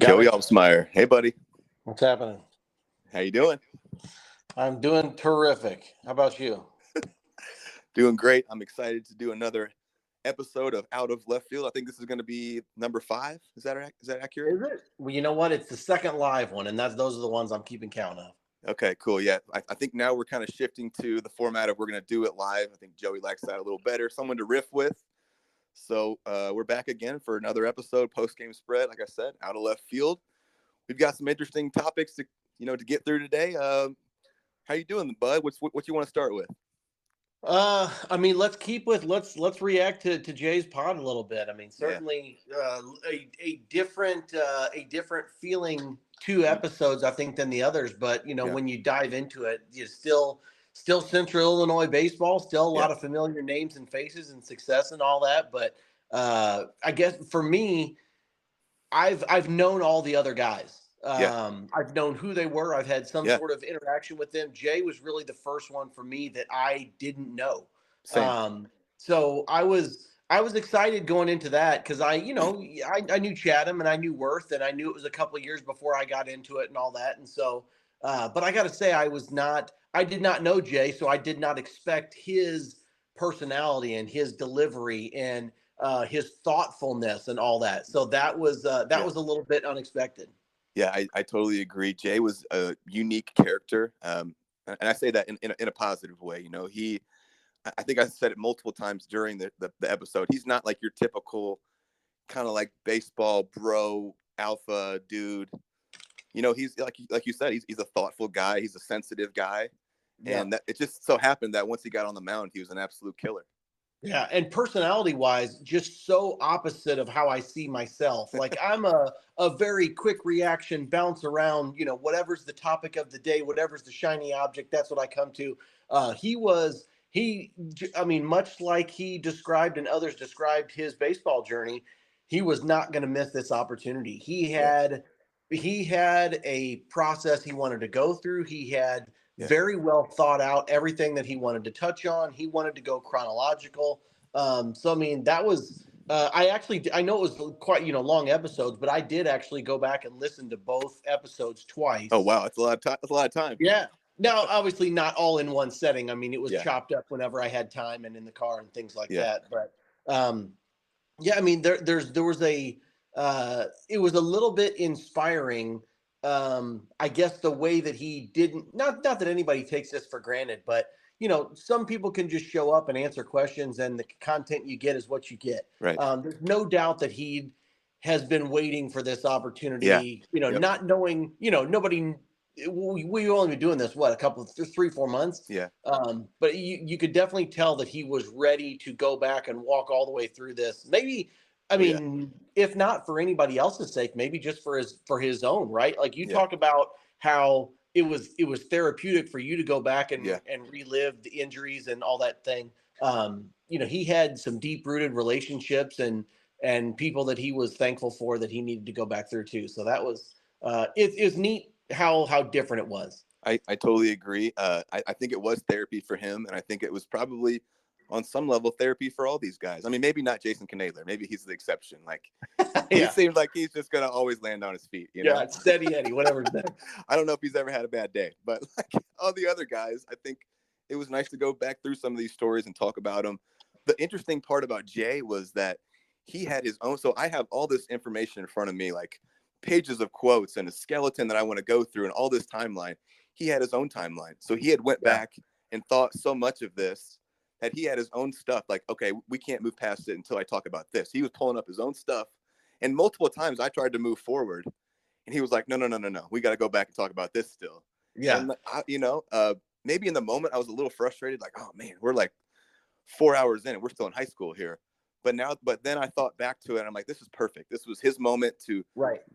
Joey Gavin, Albsmeyer. Hey, buddy. what's happening? How you doing? I'm doing terrific. How about you? Doing great. I'm excited to do another episode of Out of Left Field. I think this is going to be number 5. Is that accurate? Is it? Well, you know what? It's the second live one, and those are the ones I'm keeping count of. Okay, cool. Yeah, I think now we're kind of shifting to the format of we're going to do it live. I think Joey likes that a little better. Someone to riff with. So we're back again for another episode, post-game spread. Like I said, Out of Left Field. We've got some interesting topics to get through today. How you doing, bud? What you want to start with? Let's react to Jay's pod a little bit. I mean, certainly a different feeling 2 episodes, I think, than the others. But when you dive into it, you still Central Illinois baseball, still a lot of familiar names and faces and success and all that. But I guess for me, I've known all the other guys. I've known who they were. I've had some sort of interaction with them. Jay was really the first one for me that I didn't know. So I was excited going into that because I knew Chatham and I knew Worth and I knew it was a couple of years before I got into it and all that. And so, but I got to say I did not know Jay, so I did not expect his personality and his delivery and his thoughtfulness and all that. So that was a little bit unexpected. Yeah, I totally agree. Jay was a unique character, and I say that in a positive way. I think I said it multiple times during the episode. He's not like your typical kind of like baseball bro alpha dude. He's like you said, he's a thoughtful guy. He's a sensitive guy, and it just so happened that once he got on the mound, he was an absolute killer. Yeah, and personality-wise, just so opposite of how I see myself. Like I'm a very quick reaction, bounce around, whatever's the topic of the day, whatever's the shiny object, that's what I come to. Much like he described and others described his baseball journey, he was not going to miss this opportunity. He had a process he wanted to go through. He had very well thought out everything that he wanted to touch on. He wanted to go chronological. That was I know it was quite long episodes, but I did actually go back and listen to both episodes twice. Oh wow, it's a lot of time. That's a lot of time. Yeah. Now, obviously not all in one setting. I mean, it was chopped up whenever I had time and in the car and things like that. But there was it was a little bit inspiring. I guess the way that he didn't, not that anybody takes this for granted, but some people can just show up and answer questions and the content you get is what you get. Right. There's no doubt that he has been waiting for this opportunity, not knowing, nobody, we've only been doing this, a couple of 3-4 months. Yeah. But you could definitely tell that he was ready to go back and walk all the way through this. Maybe, if not for anybody else's sake, maybe just for his own, right? Like you talk about how it was therapeutic for you to go back and relive the injuries and all that thing. He had some deep rooted relationships and people that he was thankful for that he needed to go back through too. So that was it's neat how different it was. I totally agree. I think it was therapy for him, and I think it was probably on some level therapy for all these guys. I mean, maybe not Jason Knadler. Maybe he's the exception. Like he seems like he's just gonna always land on his feet. Yeah, steady Eddie, whatever's next. I don't know if he's ever had a bad day, but like all the other guys, I think it was nice to go back through some of these stories and talk about them. The interesting part about Jay was that he had his own. So I have all this information in front of me, like pages of quotes and a skeleton that I want to go through and all this timeline. He had his own timeline. So he had went back and thought so much of this that he had his own stuff. Like, okay, we can't move past it until I talk about this. He was pulling up his own stuff. And multiple times I tried to move forward and he was like, no. We got to go back and talk about this still. Yeah. And maybe in the moment I was a little frustrated. Like, oh man, we're like 4 hours in and we're still in high school here. But then I thought back to it and I'm like, this is perfect. This was his moment to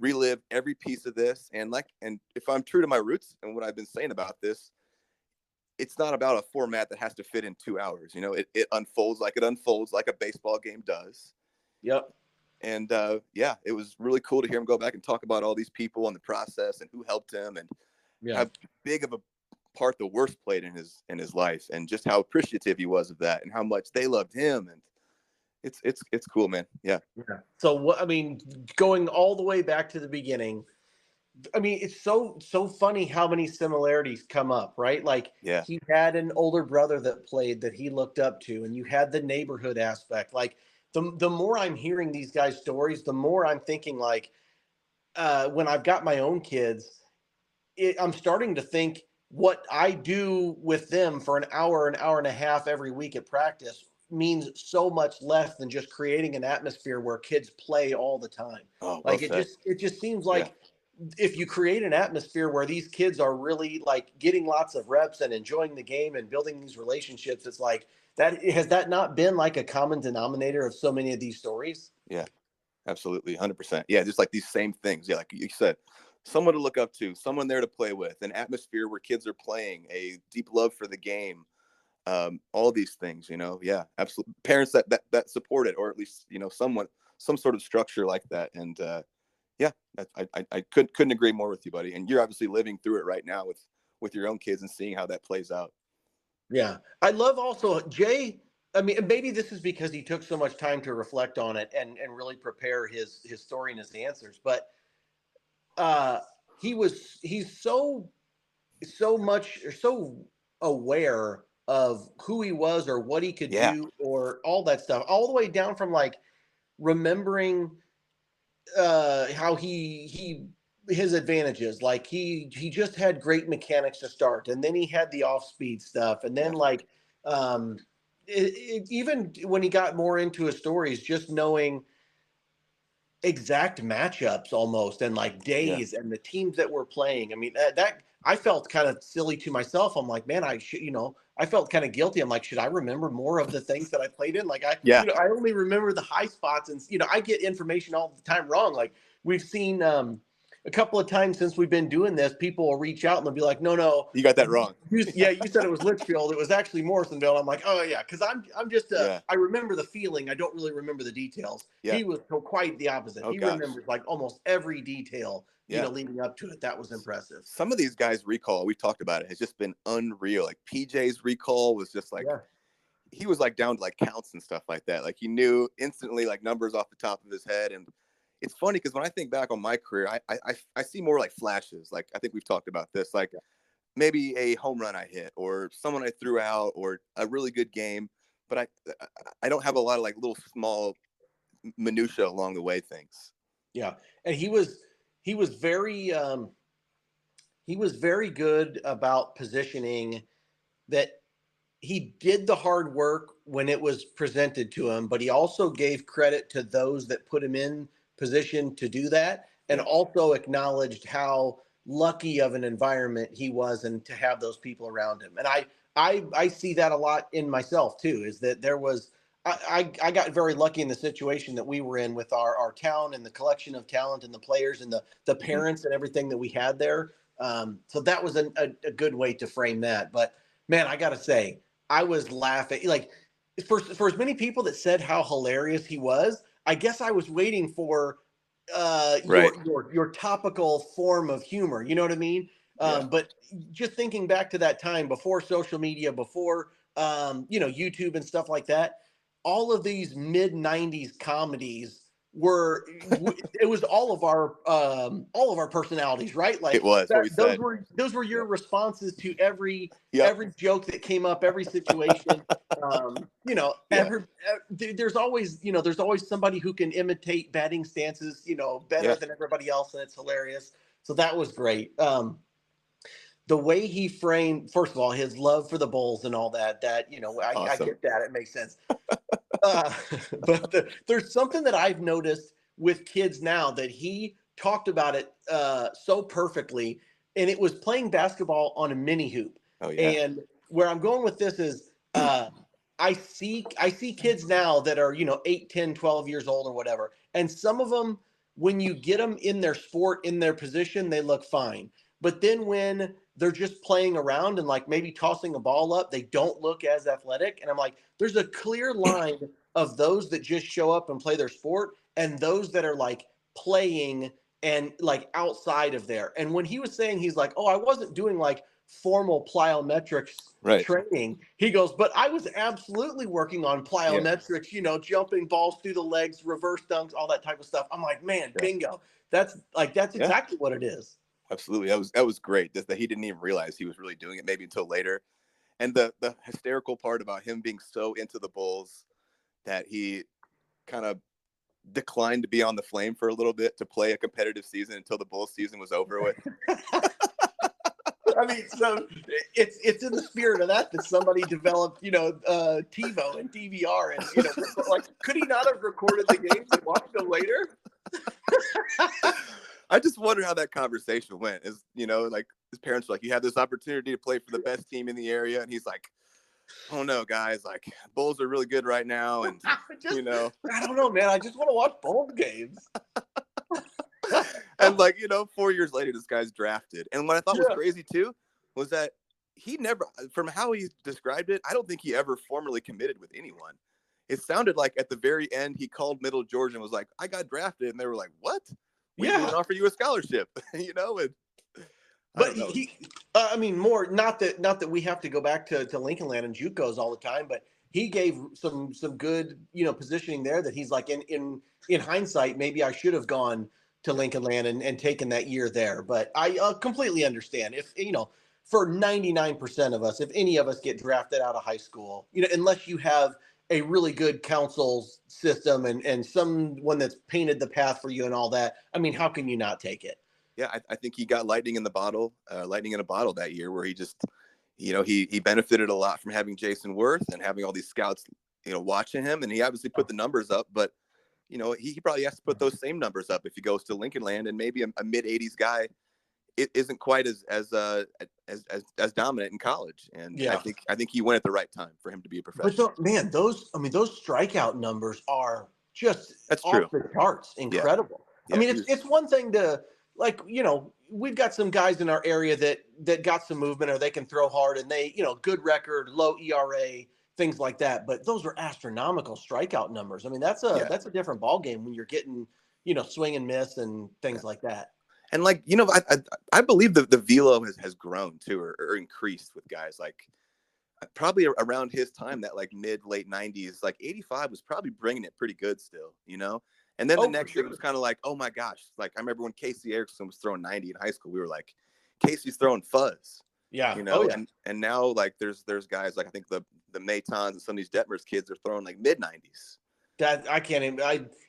relive every piece of this. And if I'm true to my roots and what I've been saying about this, it's not about a format that has to fit in 2 hours. It unfolds like a baseball game does. Yep. And it was really cool to hear him go back and talk about all these people and the process and who helped him and how big of a part the Worst played in his life and just how appreciative he was of that and how much they loved him. And It's cool, man. Yeah. Yeah. So what, I mean, going all the way back to the beginning, I mean, it's so funny how many similarities come up, right? Like Yeah. he had an older brother that played that he looked up to, and you had the neighborhood aspect. Like the more I'm hearing these guys' stories, the more I'm thinking like when I've got my own kids, I'm starting to think what I do with them for an hour and a half every week at practice means so much less than just creating an atmosphere where kids play all the time. Oh, well Like said. it just seems Yeah. like if you create an atmosphere where these kids are really like getting lots of reps and enjoying the game and building these relationships, it's like that has that not been like a common denominator of so many of these stories? Yeah. Absolutely. 100%. Yeah. Just like these same things. Yeah. Like you said, someone to look up to, someone there to play with, an atmosphere where kids are playing, a deep love for the game. All these things, yeah, absolutely. Parents that support it, or at least, some sort of structure like that. And yeah, I couldn't agree more with you, buddy. And you're obviously living through it right now with your own kids and seeing how that plays out. Yeah. I love also Jay. I mean, maybe this is because he took so much time to reflect on it and really prepare his story and his answers. But uh, he's so much so aware of who he was or what he could Yeah. do or all that stuff, all the way down from like remembering how he his advantages. Like he just had great mechanics to start, and then he had the off speed stuff, and then Yeah. like um, even when he got more into his stories, just knowing exact matchups almost and like Yeah. days and the teams that were playing. I mean that I felt kind of silly to myself. I'm like, man, I should, I felt kind of guilty. I'm like, should I remember more of the things that I played in? Like Yeah. I only remember the high spots, and I get information all the time wrong. Like we've seen a couple of times since we've been doing this, people will reach out and they'll be like, no, You got that wrong. yeah, you said it was Litchfield. It was actually Morrisonville. I'm like, oh yeah, because I'm just Yeah. I remember the feeling. I don't really remember the details. Yeah. He was quite the opposite. Oh He gosh. remembers like almost every detail, Yeah. leading up to it. That was impressive. Some of these guys' recall, we talked about it, has just been unreal. Like PJ's recall was just like, Yeah. he was like down to like counts and stuff like that. Like he knew instantly like numbers off the top of his head. And it's funny because when I think back on my career, I see more like flashes. Like I think we've talked about this, like maybe a home run I hit or someone I threw out or a really good game. But I don't have a lot of like little small minutia along the way things. Yeah. And he was very good about positioning that he did the hard work when it was presented to him, but he also gave credit to those that put him in position to do that, and Yeah. also acknowledged how lucky of an environment he was and to have those people around him. And I see that a lot in myself too, is that there was I got very lucky in the situation that we were in with our town and the collection of talent and the players and the Mm-hmm. parents and everything that we had there. So that was a good way to frame that. But man, I got to say, I was laughing. Like for as many people that said how hilarious he was, I guess I was waiting for Right. your topical form of humor. You know what I mean? Yeah. But just thinking back to that time before social media, before YouTube and stuff like that, all of these mid '90s comedies were it was all of our personalities, right? It Like was what we said. those were your Yep. responses to every Yep. joke that came up, every situation. Yeah. There's always somebody who can imitate batting stances, better Yeah. than everybody else, and it's hilarious. So that was great. The way he framed, first of all, his love for the Bulls and all that, I Awesome. get that. It makes sense. Uh, but there's something that I've noticed with kids now that he talked about it so perfectly, and it was playing basketball on a mini hoop. Oh yeah. And where I'm going with this is I see kids now that are 8, 10, 12 years old or whatever, and some of them, when you get them in their sport, in their position, they look fine. But then when they're just playing around and like maybe tossing a ball up, they don't look as athletic. And I'm like, there's a clear line of those that just show up and play their sport and those that are like playing and like outside of there. And when he was saying, he's like, oh, I wasn't doing like formal plyometrics Right. training. He goes, but I was absolutely working on plyometrics, jumping balls through the legs, reverse dunks, all that type of stuff. I'm like, man, bingo. That's exactly what it is. Absolutely. That was great. That he didn't even realize he was really doing it maybe until later. And the hysterical part about him being so into the Bulls that he kind of declined to be on the Flame for a little bit to play a competitive season until the Bulls season was over with. I mean, so it's in the spirit of that somebody developed, TiVo and DVR, and like, could he not have recorded the games and watched them later? I just wonder how that conversation went. Is like his parents were like, you have this opportunity to play for the best team in the area, and he's like, oh no, guys, like Bulls are really good right now, and I don't know, man. I just want to watch Bulls games. And 4 years later, this guy's drafted. And what I thought was crazy too was that he never, from how he described it, I don't think he ever formally committed with anyone. It sounded like at the very end, he called Middle Georgia and was like, I got drafted. And they were like, what? We didn't even offer you a scholarship, and but more, not that we have to go back to Lincoln Land and JUCOs all the time, but he gave some good, positioning there that he's like, in hindsight, maybe I should have gone to Lincoln Land and taken that year there. But I completely understand if, for 99% of us, if any of us get drafted out of high school, unless you have a really good council system and someone that's painted the path for you and all that, I mean, how can you not take it? Yeah, I think he got lightning in a bottle that year, where he just, he benefited a lot from having Jason Worth and having all these scouts, watching him. And he obviously put the numbers up, but, he probably has to put those same numbers up if he goes to Lincoln Land, and maybe a mid-'80s guy it isn't quite as dominant in college. And I think he went at the right time for him to be a professional. But those strikeout numbers are just off the charts, incredible. Yeah. I mean, it's one thing to, like, we've got some guys in our area that got some movement, or they can throw hard, and they, good record, low ERA, things like that. But those are astronomical strikeout numbers. I mean, that's a different ballgame when you're getting, swing and miss and things like that. And I believe the velo has grown too, or increased with guys like probably around his time, that like late 90s, like 85 was probably bringing it pretty good still, And then the next year was kind of like, oh my gosh, like I remember when Casey Erickson was throwing 90 in high school, we were like, Casey's throwing fuzz. Yeah. And now like there's guys like, I think the Maytons and some of these Detmers kids are throwing like mid 90s. That I can't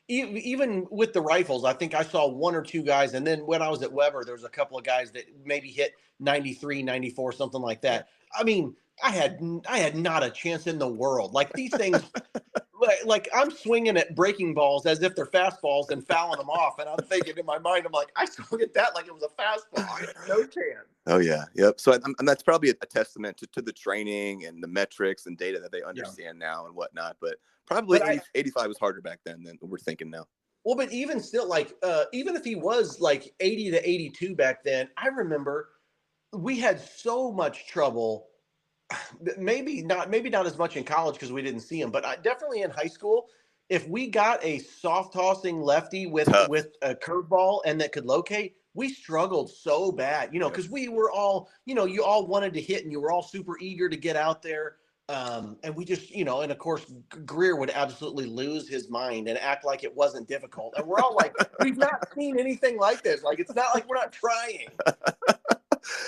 even with the rifles, I think I saw one or two guys. And then when I was at Weber, there was a couple of guys that maybe hit 93, 94, something like that. Yeah. I mean, I had not a chance in the world. Like these things, like I'm swinging at breaking balls as if they're fastballs and fouling them off. And I'm thinking in my mind, I'm like, I swung at that like it was a fastball. I had no chance. Oh yeah. Yep. So and that's probably a testament to the training and the metrics and data that they understand now and whatnot. But probably 85 was harder back then than we're thinking now. Well, but even still, like, even if he was like 80 to 82 back then, I remember we had so much trouble. Maybe not as much in college because we didn't see him, but definitely in high school. If we got a soft tossing lefty with a curveball and that could locate, we struggled so bad, because we were all, you all wanted to hit and you were all super eager to get out there. And we just, and of course, Greer would absolutely lose his mind and act like it wasn't difficult. And we're all like, we've not seen anything like this. Like, it's not like we're not trying.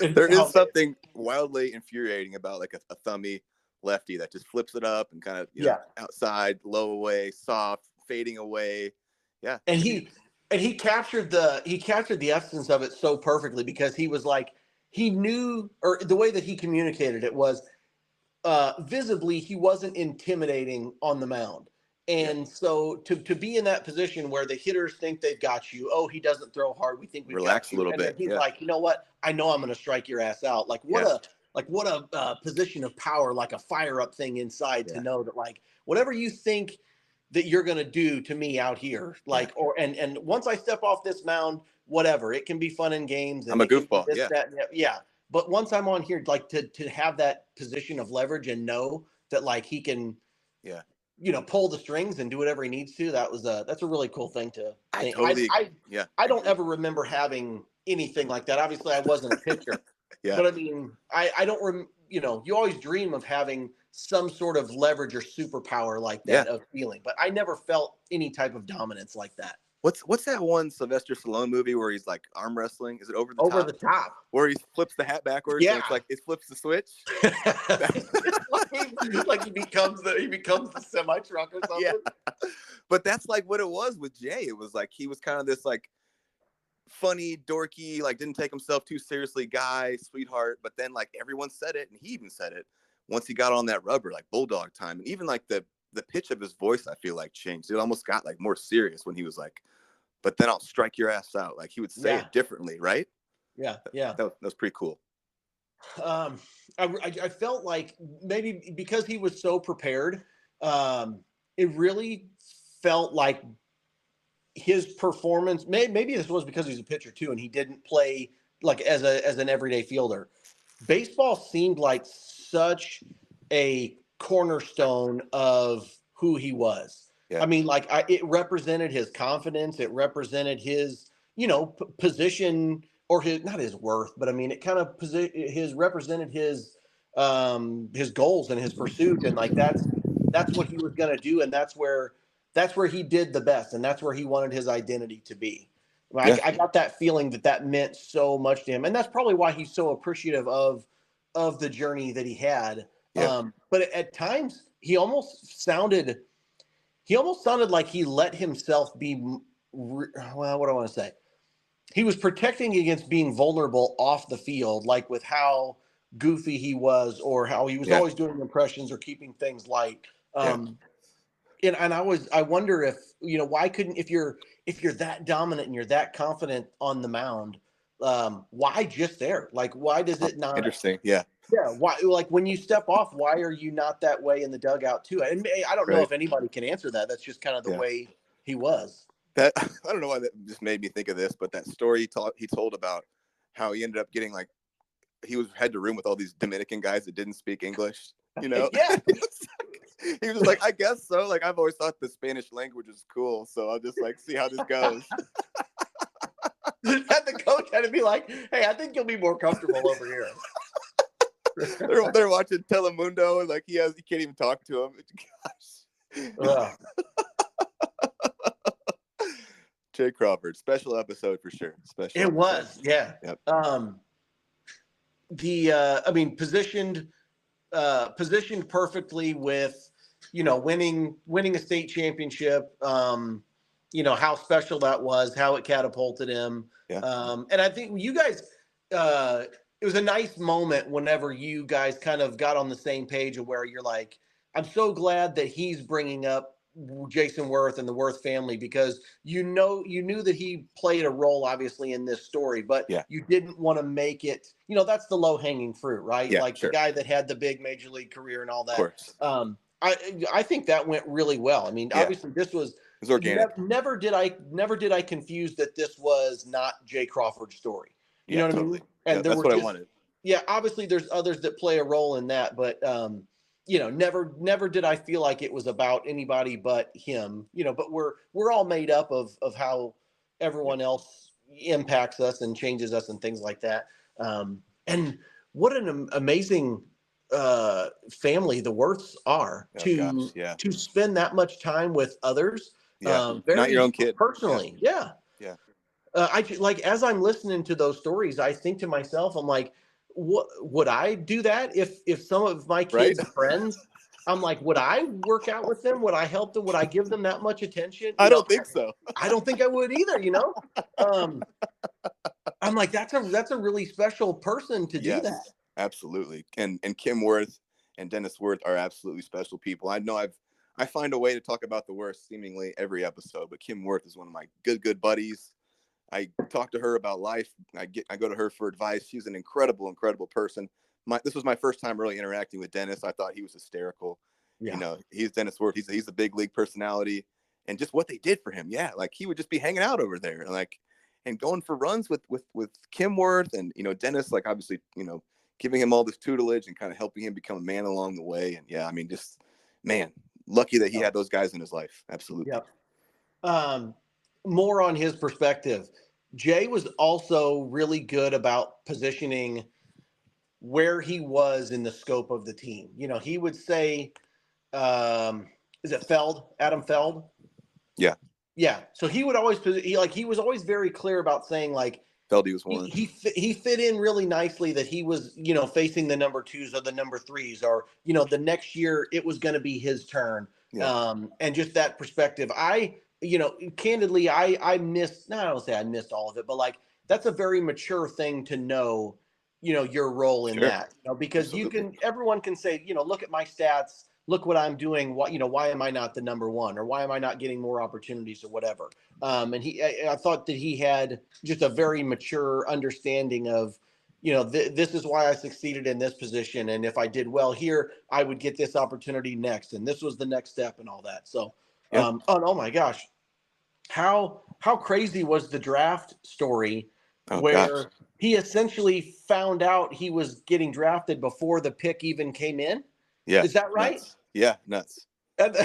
There is something wildly infuriating about like a thummy lefty that just flips it up and kind of, outside, low away, soft, fading away. Yeah. And he captured the essence of it so perfectly, because he was like, he knew, or the way that he communicated it was, visibly he wasn't intimidating on the mound. And so to be in that position where the hitters think they've got you, he doesn't throw hard, we think we relax a little bit. He's like, you know what? I know I'm going to strike your ass out. Like what a position of power, like a fire up thing inside to know that like whatever you think that you're going to do to me out here, like, and once I step off this mound, whatever, it can be fun in games. And I'm a goofball. But once I'm on here, like to have that position of leverage and know that like he can, pull the strings and do whatever he needs to. That's a really cool thing to think. I don't ever remember having anything like that. Obviously, I wasn't a pitcher, Yeah. But I mean, I don't you know, you always dream of having some sort of leverage or superpower like Yeah. that of feeling, but I never felt any type of dominance like that. What's that one Sylvester Stallone movie where he's like arm wrestling? Is it Over the Over Top? the top. Where he flips the hat backwards and Yeah. it's like it flips the switch? Like he becomes the semi truck or Yeah. something. But that's like what it was with Jay. It was like he was kind of this like funny, dorky, like didn't take himself too seriously guy, sweetheart. But then like everyone said it, and he even said it once he got on that rubber, like bulldog time. And even like the pitch of his voice, I feel like changed. It almost got like more serious when he was like, but then I'll strike your ass out. Like he would say it differently, right? Yeah. Yeah. That was pretty cool. I felt like maybe because he was so prepared, it really felt like his performance. Maybe this was because he's a pitcher too, and he didn't play like as an everyday fielder. Baseball seemed like such a cornerstone of who he was. Yeah. I mean, like it represented his confidence. It represented his, position or his, not his worth, but I mean, it kind of represented his goals and his pursuit. And like, that's what he was going to do. And that's where he did the best. And that's where he wanted his identity to be. I got that feeling that meant so much to him. And that's probably why he's so appreciative of the journey that he had. Yeah. But at times he almost sounded like he let himself be, well, what do I want to say? He was protecting against being vulnerable off the field, like with how goofy he was or how he was always doing impressions or keeping things light. And I wonder if, why couldn't, if you're that dominant and you're that confident on the mound, why just there? Like, why does it not? Interesting. Yeah. Yeah. Why, like when you step off, why are you not that way in the dugout too? And I don't know if anybody can answer that. That's just kind of the way he was. That I don't know why that just made me think of this, but that story he told about how he ended up getting like he had to room with all these Dominican guys that didn't speak English. Yeah. He was just like, I guess so. Like I've always thought the Spanish language is cool, so I'll just like see how this goes. And the coach had to be like, "Hey, I think you'll be more comfortable over here." they're watching Telemundo and like he can't even talk to him. Gosh. Jay Crawford, special episode for sure. Special. It was, yeah. Yep. I mean, positioned perfectly with, winning a state championship. How special that was, how it catapulted him. Yeah. And I think you guys, it was a nice moment whenever you guys kind of got on the same page of where you're like, I'm so glad that he's bringing up Jason Worth and the Worth family, because you knew that he played a role obviously in this story, but you didn't want to make it, that's the low hanging fruit, right? Yeah, like the guy that had the big major league career and all that. Of course. I think that went really well. I mean, obviously this was organic. Never did I confuse that this was not Jay Crawford's story. You know what I mean? And that's what I wanted. Yeah, obviously there's others that play a role in that, but never did I feel like it was about anybody but him. But we're all made up of how everyone else impacts us and changes us and things like that. And what an amazing family the Worths are to spend that much time with others. Not your own kid personally. Yeah. I like, as I'm listening to those stories, I think to myself, I'm like, what would I do that if some of my kids' friends, I'm like, would I work out with them? Would I help them? Would I give them that much attention? I don't think so. I don't think I would either. I'm like, that's a really special person to do that. Absolutely. And Kim Worth and Dennis Worth are absolutely special people. I know I find a way to talk about the Worth seemingly every episode, but Kim Worth is one of my good buddies. I talk to her about life. I go to her for advice. She's an incredible person. This was my first time really interacting with Dennis. I thought he was hysterical. Yeah. He's Dennis Worth. He's a big league personality, and just what they did for him. Yeah. Like he would just be hanging out over there, and going for runs with Kim Worth and, Dennis, like obviously, giving him all this tutelage and kind of helping him become a man along the way. And yeah, I mean, just man, lucky that he had those guys in his life. Absolutely. Yep. More on his perspective. Jay was also really good about positioning where he was in the scope of the team. He would say, is it Adam Feld? Yeah. Yeah. So he would always, he was always very clear about saying, like, Feldy was one. He fit in really nicely, that he was, facing the number 2s or the number 3s, or, the next year it was going to be his turn. Yeah. And just that perspective. Candidly, I missed, no, I don't say I missed all of it, but like, that's a very mature thing to know, your role in that, because Absolutely. everyone can say, look at my stats, look what I'm doing. Why am I not the number 1, or why am I not getting more opportunities, or whatever? And I thought that he had just a very mature understanding of, this is why I succeeded in this position. And if I did well here, I would get this opportunity next. And this was the next step and all that. So, Yeah. oh my gosh, how crazy was the draft story where he essentially found out he was getting drafted before the pick even came in? Yeah. Is that right? Nuts. Yeah. Nuts. And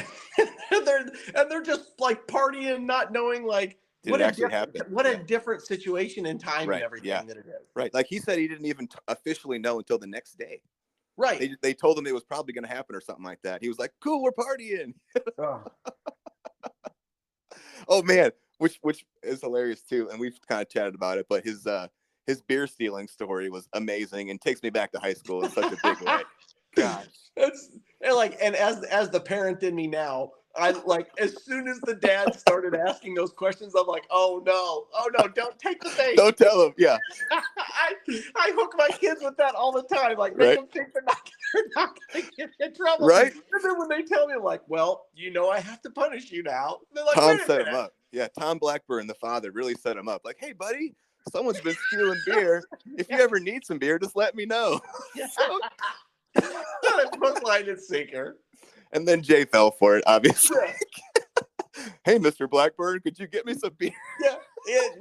they're just like partying, not knowing, like, what a different situation and time and everything that it is. Right. Like he said, he didn't even officially know until the next day. Right. They told him it was probably going to happen or something like that. He was like, cool, we're partying. Oh man, which is hilarious too. And we've kind of chatted about it, but his beer stealing story was amazing and takes me back to high school in such a big way. Gosh. It's like, and as the parent in me now, I like, as soon as the dad started asking those questions, I'm like, oh no, don't take the bait. Don't tell him. Yeah. I hook my kids with that all the time. Like, make them think they're not going to get in trouble. Right. And then when they tell me, I'm like, well, I have to punish you now. They're like, Tom set him up. Yeah. Tom Blackburn, the father, really set him up. Like, hey, buddy, someone's been stealing beer. If you ever need some beer, just let me know. Yeah. Hook, line, and sinker. And then Jay fell for it, obviously. Yeah. Hey, Mr. Blackburn, could you get me some beer? Yeah.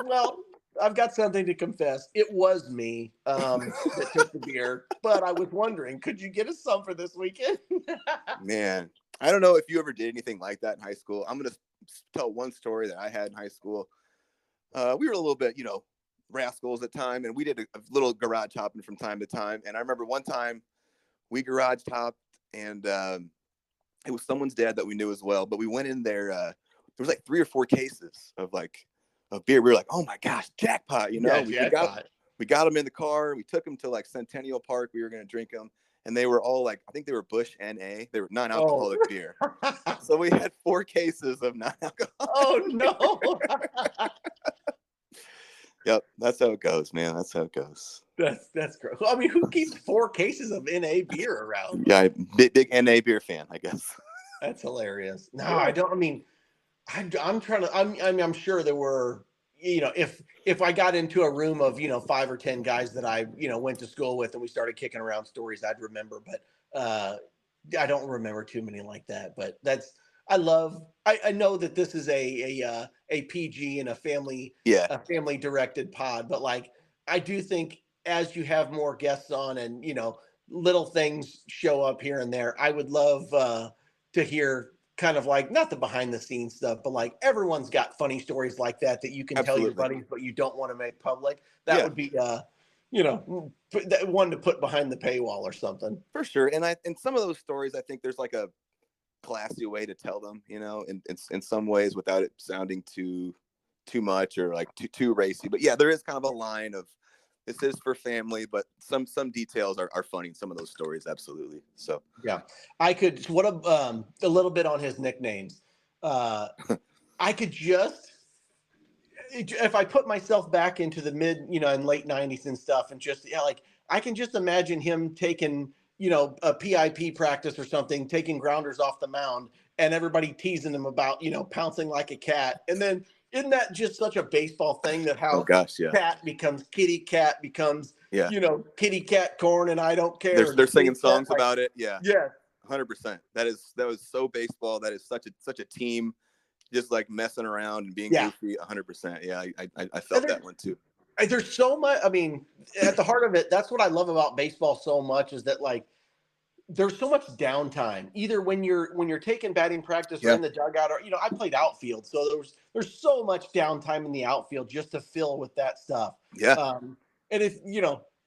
Well, I've got something to confess. It was me that took the beer, but I was wondering, could you get us some for this weekend? Man, I don't know if you ever did anything like that in high school. I'm going to tell one story that I had in high school. We were a little bit, rascals at time, and we did a little garage hopping from time to time. And I remember one time we garage hopped, and it was someone's dad that we knew as well. But we went in there. There was like 3 or 4 cases of beer. We were like, oh my gosh, jackpot! Yeah, we got them in the car. We took them to like Centennial Park. We were going to drink them, and they were all like, I think they were Busch NA. They were non-alcoholic beer. So we had 4 cases of non-alcoholic. Oh no! Yep, that's how it goes, man. That's how it goes. That's great. I mean, who keeps 4 cases of NA beer around? Yeah, big NA beer fan, I guess. That's hilarious. No, I don't. I mean, I'm trying to. I'm sure there were. If I got into a room of 5 or 10 guys that I went to school with and we started kicking around stories, I'd remember. But I don't remember too many like that. But I know that this is a PG and a family directed pod, but like, I do think as you have more guests on and little things show up here and there, I would love to hear kind of like, not the behind the scenes stuff, but like, everyone's got funny stories like that you can tell your buddies, but you don't want to make public. That would be one to put behind the paywall or something. For sure. And some of those stories, I think there's like a classy way to tell them, in some ways, without it sounding too much or like too racy. But yeah, there is kind of a line of, this is for family, but some details are funny in some of those stories. Absolutely. So yeah, I could, a little bit on his nicknames. I could just, if I put myself back into the mid, and late 90s and stuff, and just, like, I can just imagine him taking, a PIP practice or something, taking grounders off the mound and everybody teasing him about, pouncing like a cat. And then, isn't that just such a baseball thing, that how cat becomes kitty cat becomes, kitty cat corn and I don't care. They're singing songs about it. Yeah. Yeah. 100%. That was so baseball. That is such a team, just like messing around and being goofy. 100%. Yeah. I felt that one too. There's so much, I mean, at the heart of it, that's what I love about baseball so much, is that like, there's so much downtime, either when you're taking batting practice or in the dugout, or, I played outfield. So there's so much downtime in the outfield just to fill with that stuff. Yeah. And if,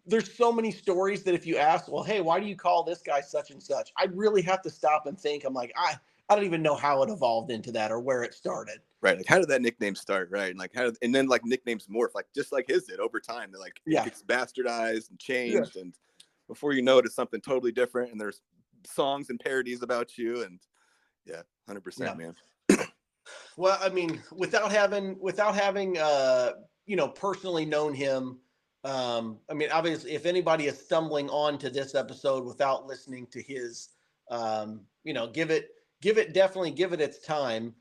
there's so many stories that if you ask, well, hey, why do you call this guy such and such? I'd really have to stop and think. I'm like, I don't even know how it evolved into that or where it started. Right. Like, how did that nickname start? Right. And like, and then like nicknames morph, like just like his did over time. They're like, it gets bastardized and changed. Yeah. And before you know it, it's something totally different. And there's songs and parodies about you. And yeah, 100%, man. Well, I mean, without having, personally known him, I mean, obviously, if anybody is stumbling onto this episode without listening to his, give it its time.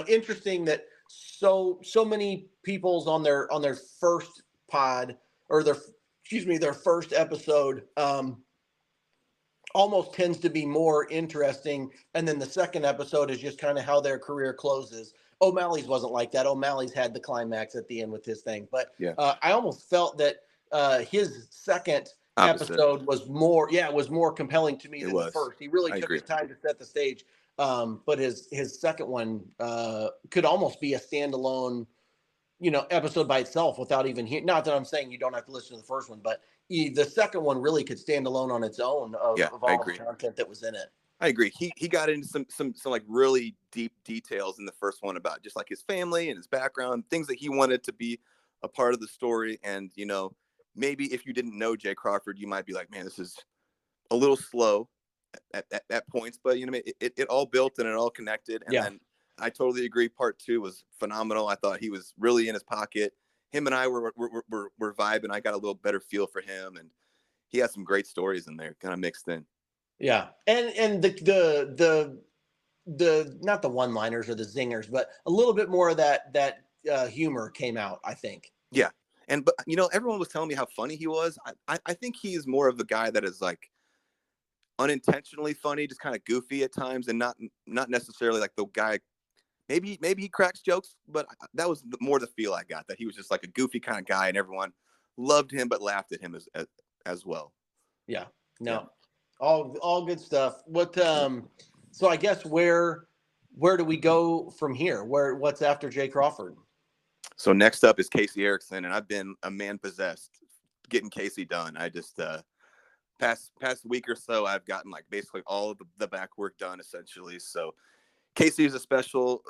Interesting that so many people's on their first pod or their first episode, almost tends to be more interesting. And then the second episode is just kind of how their career closes. O'Malley's wasn't like that. O'Malley's had the climax at the end with his thing. But I almost felt that his second episode was more compelling to me than the first. He really took his time to set the stage. But his second one could almost be a standalone, episode by itself without even hearing. Not that I'm saying you don't have to listen to the first one, but the second one really could stand alone on its own of all the content that was in it. I agree. He got into some like really deep details in the first one about just like his family and his background, things that he wanted to be a part of the story. And, maybe if you didn't know Jay Crawford, you might be like, man, this is a little slow at points, but it all built and it all connected. And then I totally agree. Part 2 was phenomenal. I thought he was really in his pocket. Him and I were vibing. I got a little better feel for him, and he had some great stories in there, kind of mixed in. Yeah, and the not the one-liners or the zingers, but a little bit more of that humor came out, I think. Yeah, but everyone was telling me how funny he was. I think he is more of the guy that is like unintentionally funny, just kind of goofy at times, and not necessarily like the guy. Maybe he cracks jokes, but that was more the feel I got, that he was just like a goofy kind of guy, and everyone loved him but laughed at him as well. Yeah, no, all good stuff. What so I guess where do we go from here? What's after Jay Crawford? So next up is Casey Erickson, and I've been a man possessed getting Casey done. I just past week or so, I've gotten like basically all of the back work done essentially. So Casey is a special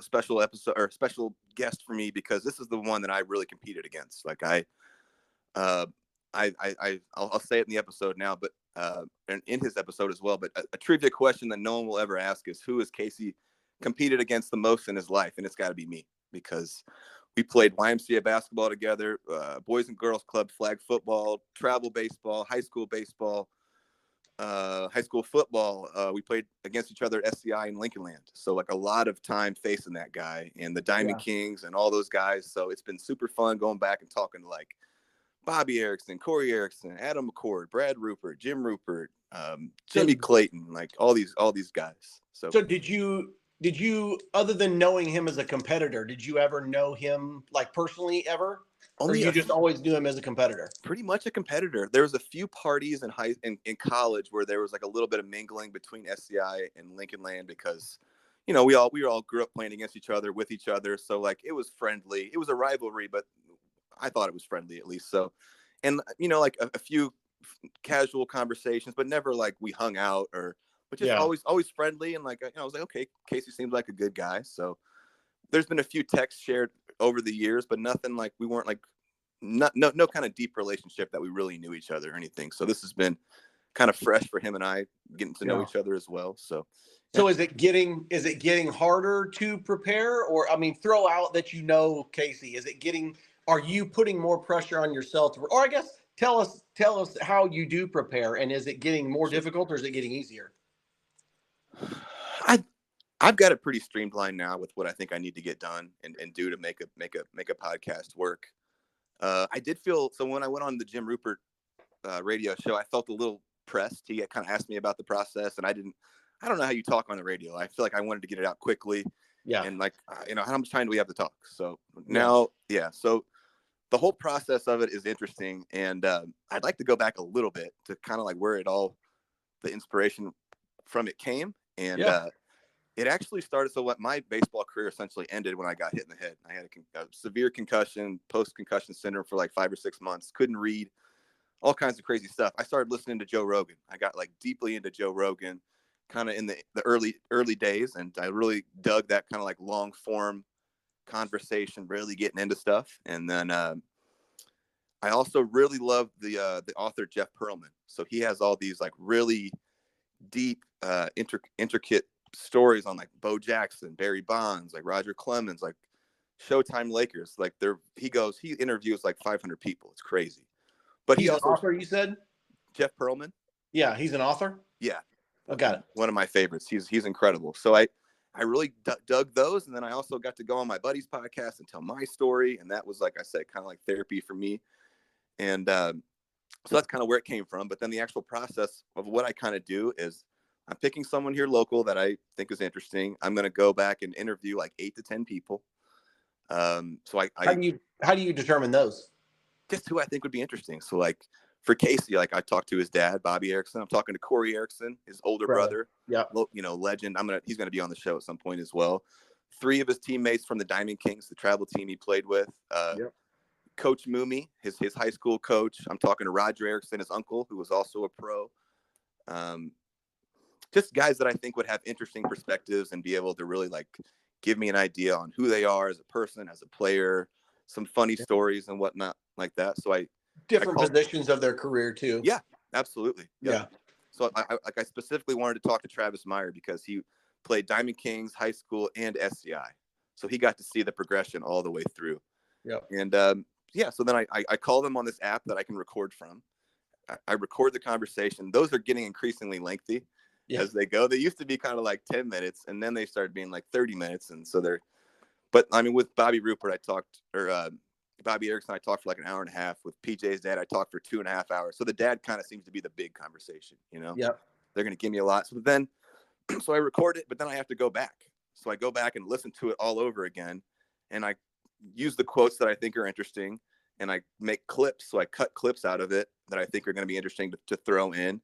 episode or special guest for me because this is the one that I really competed against. Like I'll say it in the episode now, but and in his episode as well. But a trivia question that no one will ever ask is, who has Casey competed against the most in his life? And it's got to be me, because we played YMCA basketball together, Boys and Girls Club flag football, travel baseball, high school baseball, high school football. We played against each other at SCI in Lincoln Land. So like a lot of time facing that guy and the Diamond Kings and all those guys. So it's been super fun going back and talking to like Bobby Erickson, Corey Erickson, Adam McCord, Brad Rupert, Jim Rupert, Jimmy Clayton, like all these guys. So did you, other than knowing him as a competitor, did you ever know him like personally ever? Or you just always knew him as a competitor? Pretty much a competitor. There was a few parties in college where there was like a little bit of mingling between SCI and Lincoln Land, because we all grew up playing against each other, with each other. So like it was friendly. It was a rivalry, but I thought it was friendly at least. So, and like a few casual conversations, but never like we hung out but just always friendly. And like I was like, okay, Casey seems like a good guy. So there's been a few texts shared over the years, but nothing like, we weren't like no kind of deep relationship that we really knew each other or anything. So this has been kind of fresh for him and I, getting to know each other as well. So is it getting harder to prepare? Or I mean, throw out that Casey, are you putting more pressure on yourself or I guess tell us how you do prepare, and is it getting more difficult or is it getting easier? I've got it pretty streamlined now with what I think I need to get done and do to make a podcast work. I did feel, so when I went on the Jim Rupert radio show, I felt a little pressed. He kind of asked me about the process, and I don't know how you talk on the radio. I feel like I wanted to get it out quickly. Yeah. And like, how much time do we have to talk? So now, so the whole process of it is interesting. And I'd like to go back a little bit to kind of like where the inspiration from it came. And It actually started. So what my baseball career essentially ended when I got hit in the head. I had a severe concussion, post-concussion syndrome for like 5 or 6 months. Couldn't read, all kinds of crazy stuff. I started listening to Joe Rogan. I got like deeply into Joe Rogan kind of in the early days. And I really dug that kind of like long form conversation, really getting into stuff. And then I also really love the author Jeff Pearlman. So he has all these like really deep, intricate stories on like Bo Jackson, Barry Bonds, like Roger Clemens, like Showtime Lakers. Like he interviews like 500 people. It's crazy. But he's he an also author, you said? Jeff Pearlman. Yeah, he's an author. Yeah. Oh, got it. One of my favorites. He's incredible. So I really dug those, and then I also got to go on my buddy's podcast and tell my story, and that was, like I said, kind of like therapy for me. And so that's kind of where it came from. But then the actual process of what I kind of do is I'm picking someone here local that I think is interesting. I'm going to go back and interview like 8 to 10 people. So how do you determine those? Just who I think would be interesting. So like for Casey, like I talked to his dad, Bobby Erickson. I'm talking to Corey Erickson, his older brother. Yeah. Legend. He's going to be on the show at some point as well. 3 of his teammates from the Diamond Kings, the travel team he played with. Coach Mooney, his high school coach. I'm talking to Roger Erickson, his uncle, who was also a pro. Just guys that I think would have interesting perspectives and be able to really like give me an idea on who they are as a person, as a player, some funny stories and whatnot like that. So different positions of their career too. Yeah, absolutely. Yeah. So I specifically wanted to talk to Travis Meyer because he played Diamond Kings, high school, and SCI. So he got to see the progression all the way through. Yeah. And so then I call them on this app that I can record from. I record the conversation. Those are getting increasingly lengthy as they go. They used to be kind of like 10 minutes, and then they started being like 30 minutes. And so but I mean, with Bobby Rupert, Bobby Erickson, I talked for like an hour and a half. With PJ's dad, I talked for 2.5 hours. So the dad kind of seems to be the big conversation, Yeah. They're going to give me a lot. So then, so I record it, but then I have to go back. So I go back and listen to it all over again. And I use the quotes that I think are interesting, and I make clips. So I cut clips out of it that I think are going to be interesting to throw in.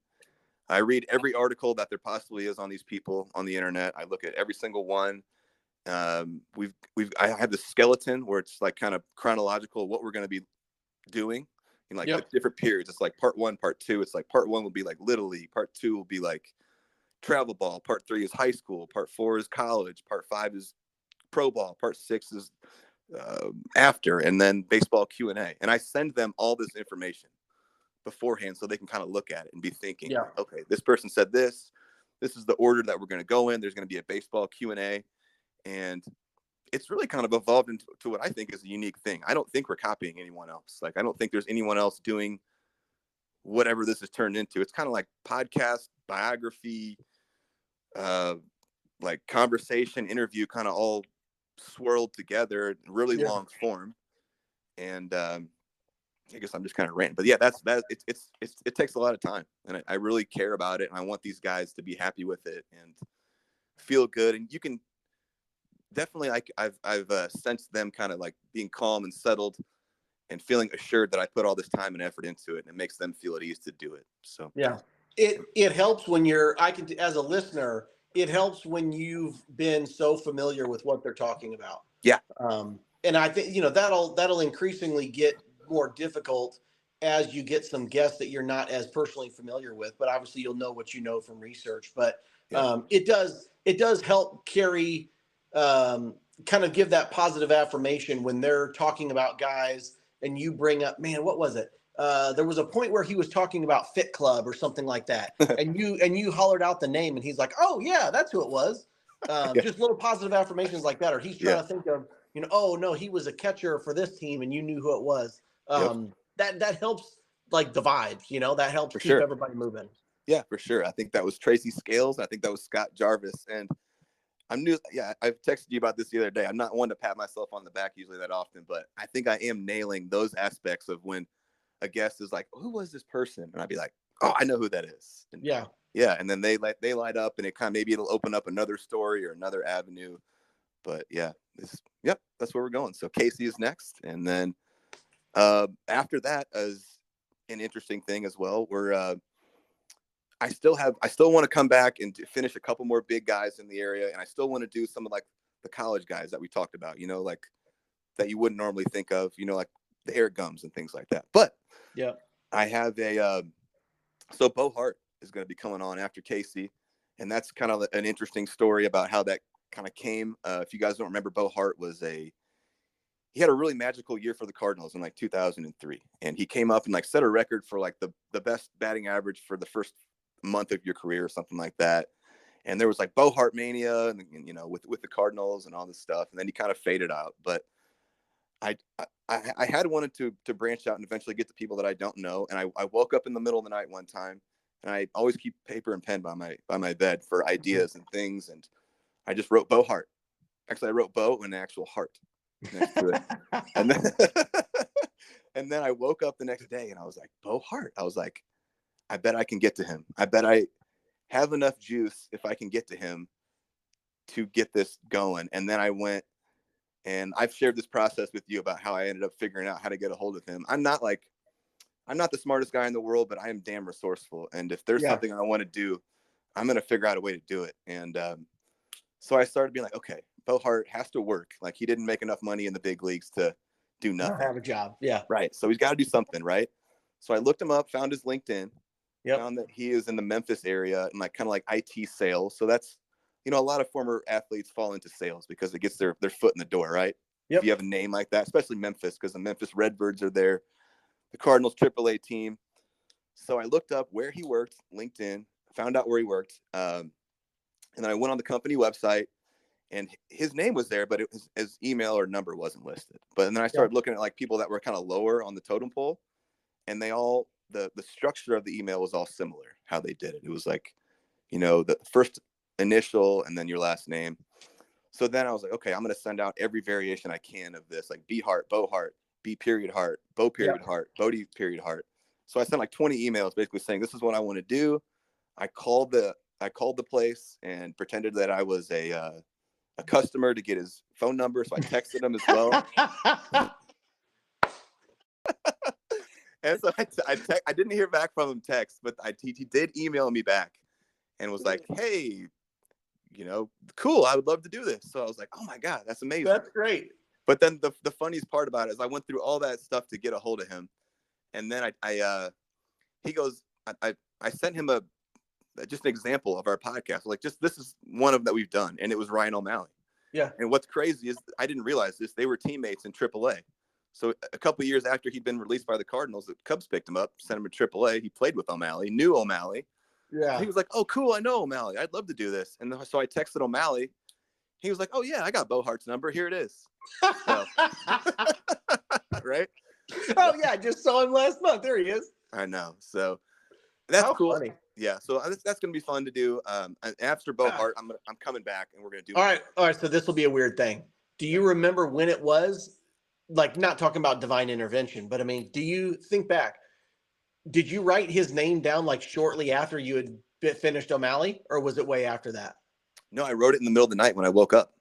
I read every article that there possibly is on these people on the internet. I look at every single one. I have the skeleton where it's like kind of chronological what we're going to be doing in like the different periods. It's like part 1, part 2. It's like part 1 will be like Little League. Part 2 will be like travel ball. Part 3 is high school. Part 4 is college. Part 5 is pro ball. Part 6 is after, and then baseball Q&A. And I send them all this information beforehand so they can kind of look at it and be thinking, okay, this person said this. This is the order that we're going to go in. There's going to be a baseball Q&A. And it's really kind of evolved into what I think is a unique thing. I don't think we're copying anyone else. Like, I don't think there's anyone else doing whatever this has turned into. It's kind of like podcast, biography, like conversation, interview, kind of all swirled together, really long form. And I guess I'm just kind of ranting, but yeah, it takes a lot of time, and I really care about it, and I want these guys to be happy with it and feel good. And you can definitely, I've sensed them kind of like being calm and settled and feeling assured that I put all this time and effort into it, and it makes them feel at ease to do it. So it helps when as a listener, it helps when you've been so familiar with what they're talking about. Yeah. And I think, that'll increasingly get more difficult as you get some guests that you're not as personally familiar with, but obviously you'll know what you know from research. But it does help carry, kind of give that positive affirmation when they're talking about guys and you bring up, man, what was it? There was a point where he was talking about Fit Club or something like that. and you hollered out the name and he's like, oh yeah, that's who it was. Just little positive affirmations like that. Or he's trying to think of, oh no, he was a catcher for this team and you knew who it was. That helps like the vibes, that helps keep everybody moving. Yeah, for sure. I think that was Tracy Scales. I think that was Scott Jarvis. And I've texted you about this the other day. I'm not one to pat myself on the back usually that often, but I think I am nailing those aspects of when a guest is like, who was this person? And I'd be like, oh, I know who that is. And and then they light up, and it kind of, maybe it'll open up another story or another avenue. But that's where we're going. So Casey is next. And then after that is an interesting thing as well. I still want to come back and finish a couple more big guys in the area. And I still want to do some of like the college guys that we talked about, you know, like that you wouldn't normally think of, you know, like the Eric Gums and things like that. But yeah, I have so Bo Hart is going to be coming on after Casey. And that's kind of an interesting story about how that kind of came. If you guys don't remember, Bo Hart he had a really magical year for the Cardinals in like 2003. And he came up and like set a record for like the best batting average for the first month of your career or something like that. And there was like Bo Hart mania and you know, with the Cardinals and all this stuff. And then he kind of faded out. But I had wanted to branch out and eventually get to people that I don't know. And I woke up in the middle of the night one time, and I always keep paper and pen by my bed for ideas and things. And I just wrote Bo Hart. Actually, I wrote Bo and an actual heart next to it. And then and then I woke up the next day and I was like, Bo Hart. I was like, I bet I can get to him. I bet I have enough juice if I can get to him to get this going. And then I went, and I've shared this process with you about how I ended up figuring out how to get a hold of him. I'm not the smartest guy in the world, but I am damn resourceful. And if there's something I want to do, I'm going to figure out a way to do it. And so I started being like, okay, Bo Hart has to work. Like, he didn't make enough money in the big leagues to do nothing. Have a job. Yeah. Right. So he's got to do something. Right. So I looked him up, found his LinkedIn, Yep. found that he is in the Memphis area and like kind of like IT sales. So that's, you know, a lot of former athletes fall into sales because it gets their foot in the door, right? Yep. If you have a name like that, especially Memphis, because the Memphis Redbirds are there, the Cardinals AAA team. So I looked up where he worked, LinkedIn, found out where he worked. And then I went on the company website, and his name was there, but his email or number wasn't listed. But then I started looking at like people that were kind of lower on the totem pole, and they all, the structure of the email was all similar, how they did it. It was like, you know, the first initial and then your last name. So then I was like, okay, I'm going to send out every variation I can of this, like B Hart, Bo Hart, B period Hart, Bo period Hart, Bodie period Hart. So I sent like 20 emails basically saying, this is what I want to do. I called the place and pretended that I was a customer to get his phone number. So I texted him as well. And so I didn't hear back from him text, but he did email me back and was like, hey, you know, cool, I would love to do this. So I was like, oh my God, that's amazing. That's great. But then the funniest part about it is I went through all that stuff to get a hold of him. And then he goes, I sent him just an example of our podcast. Like, just, this is one of them that we've done. And it was Ryan O'Malley. Yeah. And what's crazy is I didn't realize this. They were teammates in AAA. So a couple of years after he'd been released by the Cardinals, the Cubs picked him up, sent him to AAA. He played with O'Malley, knew O'Malley. Yeah. And he was like, oh, cool, I know O'Malley. I'd love to do this. And so I texted O'Malley. He was like, oh, yeah, I got Bo Hart's number. Here it is. So, right? Oh, yeah, I just saw him last month. There he is. I know. So that's cool. Funny. Yeah, so that's going to be fun to do. After Bo Hart, I'm coming back, and we're going to do. All right. So this will be a weird thing. Do you remember when it was? Like, not talking about divine intervention, but I mean, do you think back? Did you write his name down like shortly after you had finished O'Malley, or was it way after that? No, I wrote it in the middle of the night when I woke up.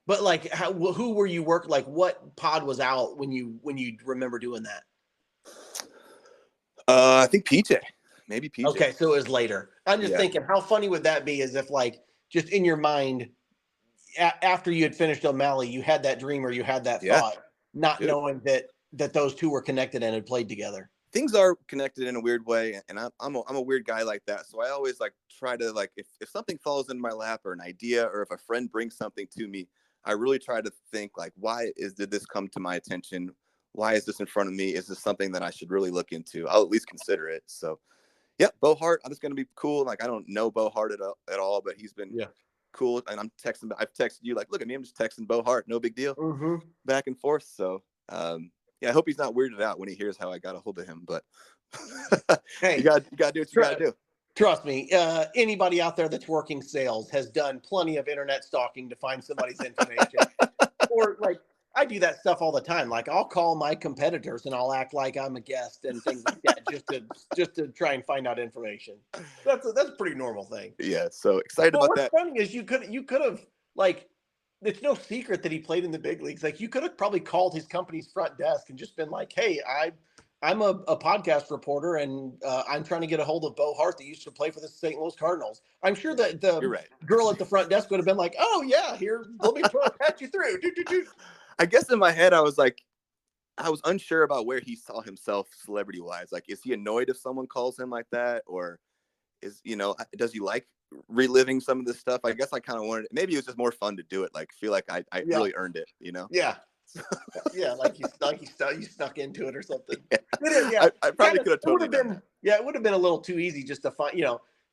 But like, who were you working? Like, what pod was out when you remember doing that? I think PJ. Maybe PJ. Okay, so it was later. I'm just thinking, how funny would that be? As if like, just in your mind, after you had finished O'Malley, you had that dream or you had that thought, not knowing that those two were connected and had played together. Things are connected in a weird way, and I'm a weird guy like that. So I always like try to, like, if something falls in my lap or an idea, or if a friend brings something to me, I really try to think like, did this come to my attention? Why is this in front of me? Is this something that I should really look into? I'll at least consider it. So yeah, Bo Hart, I'm just going to be cool. Like, I don't know Bo Hart at all, but he's been cool. And I've texted you like, look at me, I'm just texting Bo Hart. No big deal. Mm-hmm. Back and forth. So, yeah, I hope he's not weirded out when he hears how I got a hold of him, but hey, you got to do what you got to do. Trust me, anybody out there that's working sales has done plenty of internet stalking to find somebody's information. Or like, I do that stuff all the time. Like, I'll call my competitors and I'll act like I'm a guest and things like that, just to try and find out information. That's a pretty normal thing. Yeah, so excited about that. What's funny is you could have, like, it's no secret that he played in the big leagues. Like, you could have probably called his company's front desk and just been like, hey, I'm a podcast reporter, and I'm trying to get a hold of Bo Hart that used to play for the St. Louis Cardinals. I'm sure that You're the right. girl at the front desk would have been like, "Oh yeah, here, let me patch you through." I guess in my head, I was like, I was unsure about where he saw himself celebrity wise. Like, is he annoyed if someone calls him like that, or is, does he like reliving some of this stuff? I guess I kind of wanted, maybe it was just more fun to do it. Like, feel like I Yeah, really earned it. yeah, yeah. You snuck into it or something. Yeah. Yeah, I probably could have it would totally have done been. that. Yeah, it would have been a little too easy just to find.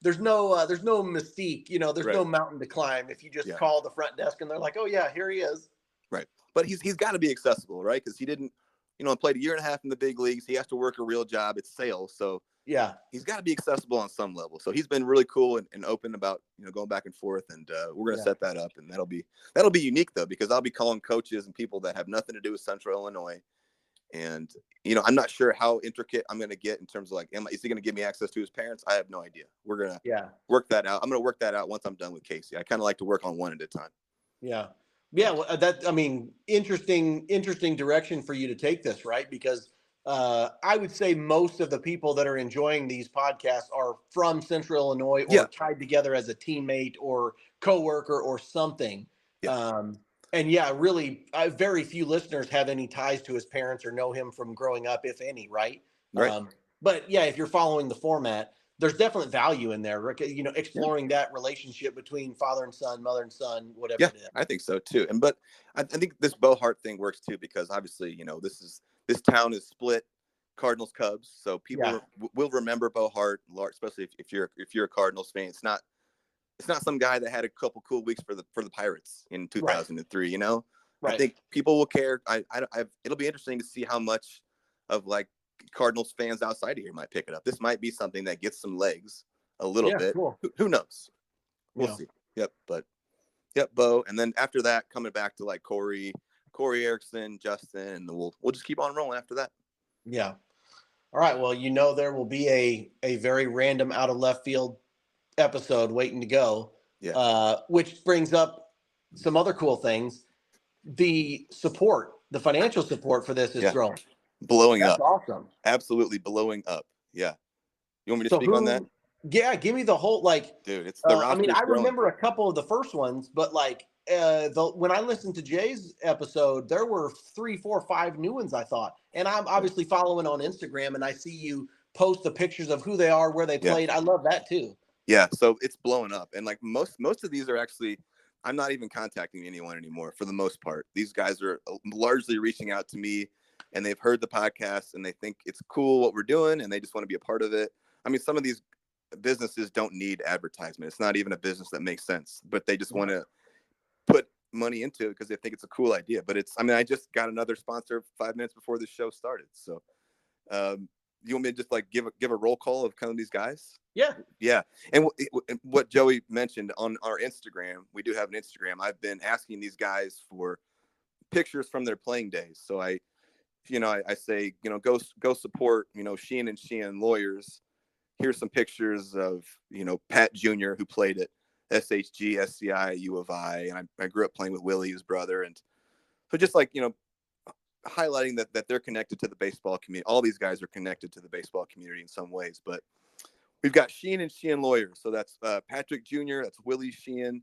There's no mystique. There's no Right. mountain to climb if you just Yeah. call the front desk and they're like, "Oh yeah, here he is." Right. But he's got to be accessible, right? Because he didn't, played a year and a half in the big leagues. He has to work a real job. It's sales. So Yeah, he's got to be accessible on some level. So he's been really cool and open about, going back and forth. And we're going to set that up. And that'll be unique, though, because I'll be calling coaches and people that have nothing to do with Central Illinois. And, I'm not sure how intricate I'm going to get in terms of like, is he going to give me access to his parents? I have no idea. We're going to work that out. I'm going to work that out once I'm done with Casey. I kind of like to work on one at a time. Yeah. Yeah. Well, interesting direction for you to take this, right? Because I would say most of the people that are enjoying these podcasts are from Central Illinois or tied together as a teammate or coworker or something. Yeah. And really, very few listeners have any ties to his parents or know him from growing up, if any, right? Right. But yeah, if you're following the format, there's definite value in there, exploring that relationship between father and son, mother and son, whatever it is. I think so too. But I think this Bo Hart thing works too, because obviously, this town is split Cardinals Cubs. So people will remember Bo Hart, especially if you're a Cardinals fan. It's not some guy that had a couple cool weeks for the Pirates in 2003, Right. I think people will care. It'll be interesting to see how much of like Cardinals fans outside of here might pick it up. This might be something that gets some legs a little bit. Cool. Who knows? We'll see. Yep, Bo. And then after that, coming back to like Corey Erickson, Justin, and we'll just keep on rolling after that. Yeah. All right. Well, there will be a very random out of left field episode waiting to go. Yeah. Which brings up some other cool things. The financial support for this is growing. Blowing That's up. Awesome. Absolutely blowing up. Yeah. You want me to speak on that? Yeah, give me the whole dude. It's the roster. I remember a couple of the first ones, but when I listened to Jay's episode, there were 3, 4, 5 new ones I thought, and I'm obviously following on Instagram, and I see you post the pictures of who they are, where they played. I love that too. Yeah, so it's blowing up, and like most of these are actually, I'm not even contacting anyone anymore for the most part. These guys are largely reaching out to me, and they've heard the podcast, and they think it's cool what we're doing, and they just want to be a part of it. I mean, some of these businesses don't need advertisement. It's not even a business that makes sense, but they just want to put money into it because they think it's a cool idea. But I just got another sponsor 5 minutes before the show started. So you want me to just like give a roll call of kind of these guys? Yeah. And what Joey mentioned on our Instagram, we do have an Instagram. I've been asking these guys for pictures from their playing days. So I say, go support, Sheehan and Sheehan lawyers. Here's some pictures of, Pat Jr., who played at SHG, SCI, U of I. And I grew up playing with Willie, his brother. And so just like, highlighting that they're connected to the baseball community. All these guys are connected to the baseball community in some ways. But we've got Sheehan and Sheehan lawyers. So that's Patrick Jr., that's Willie Sheehan.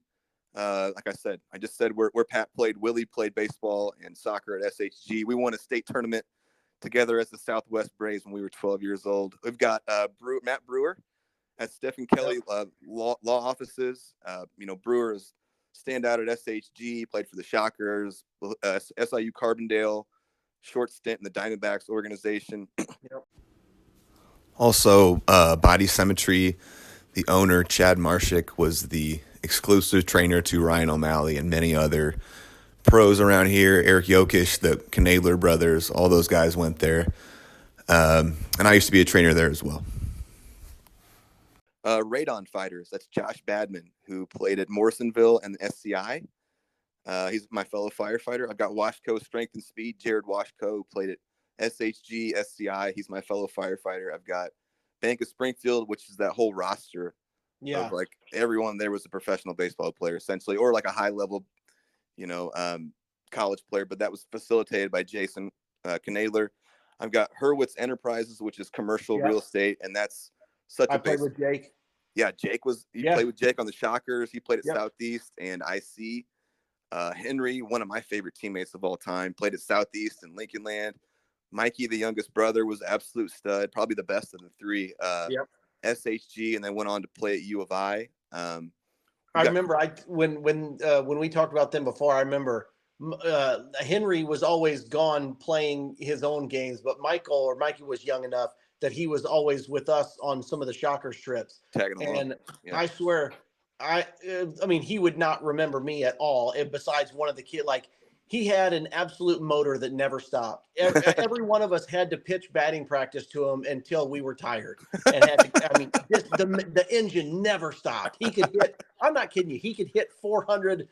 Like I said, I just said where Pat played. Willie played baseball and soccer at SHG. We won a state tournament together as the Southwest Braves when we were 12 years old. We've got Matt Brewer at Stephen Kelly law offices. Brewer's standout at SHG, played for the Shockers, SIU Carbondale, short stint in the Diamondbacks organization. Also, Body Symmetry, the owner, Chad Marshik, was the exclusive trainer to Ryan O'Malley and many other pros around here. Eric Jokic, the Knadler brothers, all those guys went there. And I used to be a trainer there as well. Radon Fighters, that's Josh Badman, who played at Morrisonville and the SCI. He's my fellow firefighter. I've got Washco Strength and Speed, Jared Washco, who played at SHG, SCI. He's my fellow firefighter. I've got Bank of Springfield, which is that whole roster of like everyone there was a professional baseball player essentially, or like a high level, college player, but that was facilitated by Jason Knadler. I've got Hurwitz Enterprises, which is commercial Yeah. real estate, and that's such I a played base. with Jake. Yeah, Jake played with Jake on the Shockers. He played at Southeast and IC. Henry, one of my favorite teammates of all time, played at Southeast and Lincoln Land. Mikey, the youngest brother, was absolute stud, probably the best of the three. SHG, and then went on to play at U of I. I remember when we talked about them before, I remember Henry was always gone playing his own games, but Mikey was young enough that he was always with us on some of the Shockers trips. Tagging along. And I swear, I mean, he would not remember me at all. Besides one of the kids, like he had an absolute motor that never stopped. Every one of us had to pitch batting practice to him until we were tired and had to, I mean, just the engine never stopped. He could hit, I'm not kidding you, he could hit 400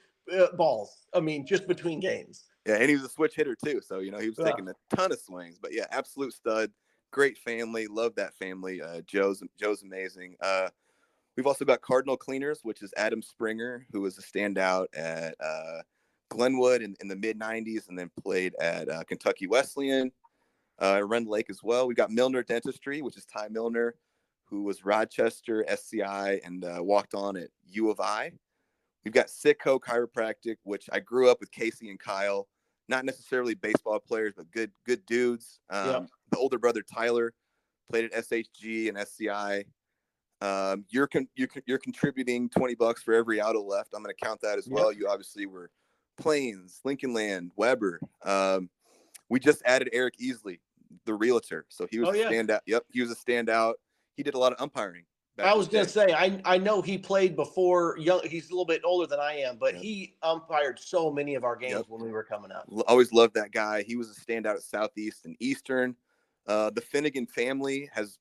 balls. I mean, just between games. Yeah, and he was a switch hitter too. So, he was taking a ton of swings. But yeah, absolute stud. Great family. Love that family. Joe's amazing. We've also got Cardinal Cleaners, which is Adam Springer, who was a standout at Glenwood in the mid-'90s and then played at Kentucky Wesleyan, Rend Lake as well. We got Milner Dentistry, which is Ty Milner, who was Rochester, SCI, and walked on at U of I. We've got Sitco Chiropractic, which I grew up with Casey and Kyle. Not necessarily baseball players, but good dudes. The older brother, Tyler, played at SHG and SCI. You're contributing $20 for every auto left. I'm going to count that as well. You obviously were Plains, Lincoln Land, Weber. We just added Eric Easley, the realtor. So he was a standout. Yep, he was a standout. He did a lot of umpiring. I was going to say, I know he played before. He's a little bit older than I am, but he umpired so many of our games when we were coming up. Always loved that guy. He was a standout at Southeast and Eastern. The Finnegan family has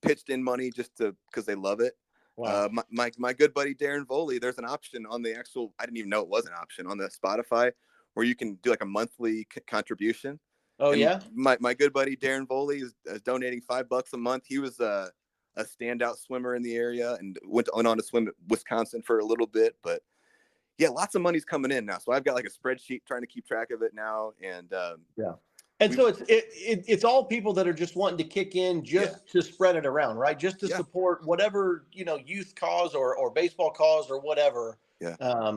pitched in money just because they love it. Wow. My good buddy Darren Voley, there's an option on the actual, I didn't even know it was an option on the Spotify where you can do like a monthly contribution. Oh, and yeah. My good buddy Darren Voley is donating $5 a month. He was a standout swimmer in the area and went on to swim at Wisconsin for a little bit. But yeah, lots of money's coming in now. So I've got like a spreadsheet trying to keep track of it now. And and so it's all people that are just wanting to kick in to spread it around, right? Just to support whatever, youth cause or baseball cause or whatever. Yeah.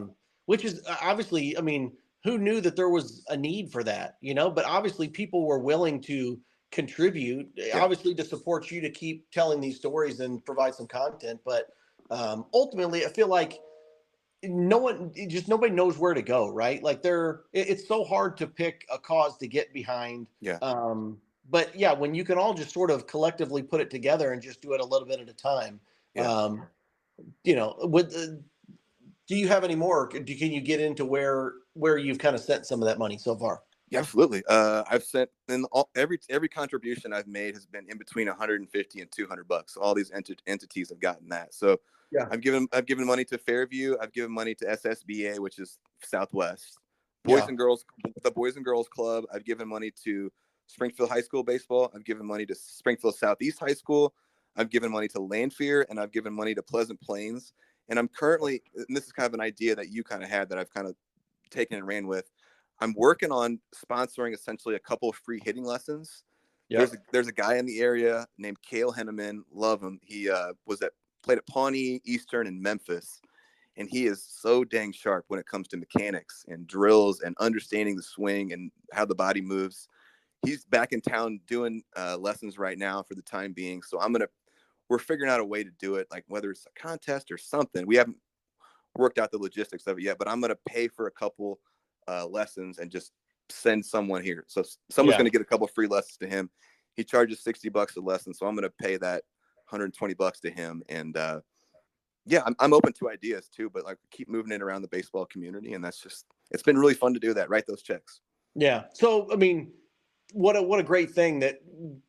Which is obviously, I mean, who knew that there was a need for that, but obviously people were willing to contribute, obviously to support you to keep telling these stories and provide some content. But ultimately, I feel like nobody knows where to go, right? Like it's so hard to pick a cause to get behind. Yeah. But yeah, when you can all just sort of collectively put it together and just do it a little bit at a time. Yeah. Do you have any more? Can you get into where you've kind of sent some of that money so far? Yeah, absolutely. I've sent every contribution I've made has been in between 150 and $200. All these entities have gotten that. So yeah, I've given money to Fairview. I've given money to SSBA, which is Southwest. The Boys and Girls Club. I've given money to Springfield High School baseball. I've given money to Springfield Southeast High School. I've given money to Lanphier, and I've given money to Pleasant Plains. And I'm currently, and this is kind of an idea that you kind of had that I've kind of taken and ran with. I'm working on sponsoring essentially a couple of free hitting lessons. Yep. There's a guy in the area named Cale Henneman. Love him. He played at Pawnee, Eastern, and Memphis. And he is so dang sharp when it comes to mechanics and drills and understanding the swing and how the body moves. He's back in town doing lessons right now for the time being. So we're figuring out a way to do it, like whether it's a contest or something. We haven't worked out the logistics of it yet, but I'm going to pay for a couple lessons and just send someone here. So someone's going to get a couple free lessons to him. He charges $60 a lesson. So I'm going to pay that $120 to him. And I'm open to ideas too, but like keep moving it around the baseball community. And it's been really fun to do that. Write those checks. Yeah. So, I mean, what a great thing that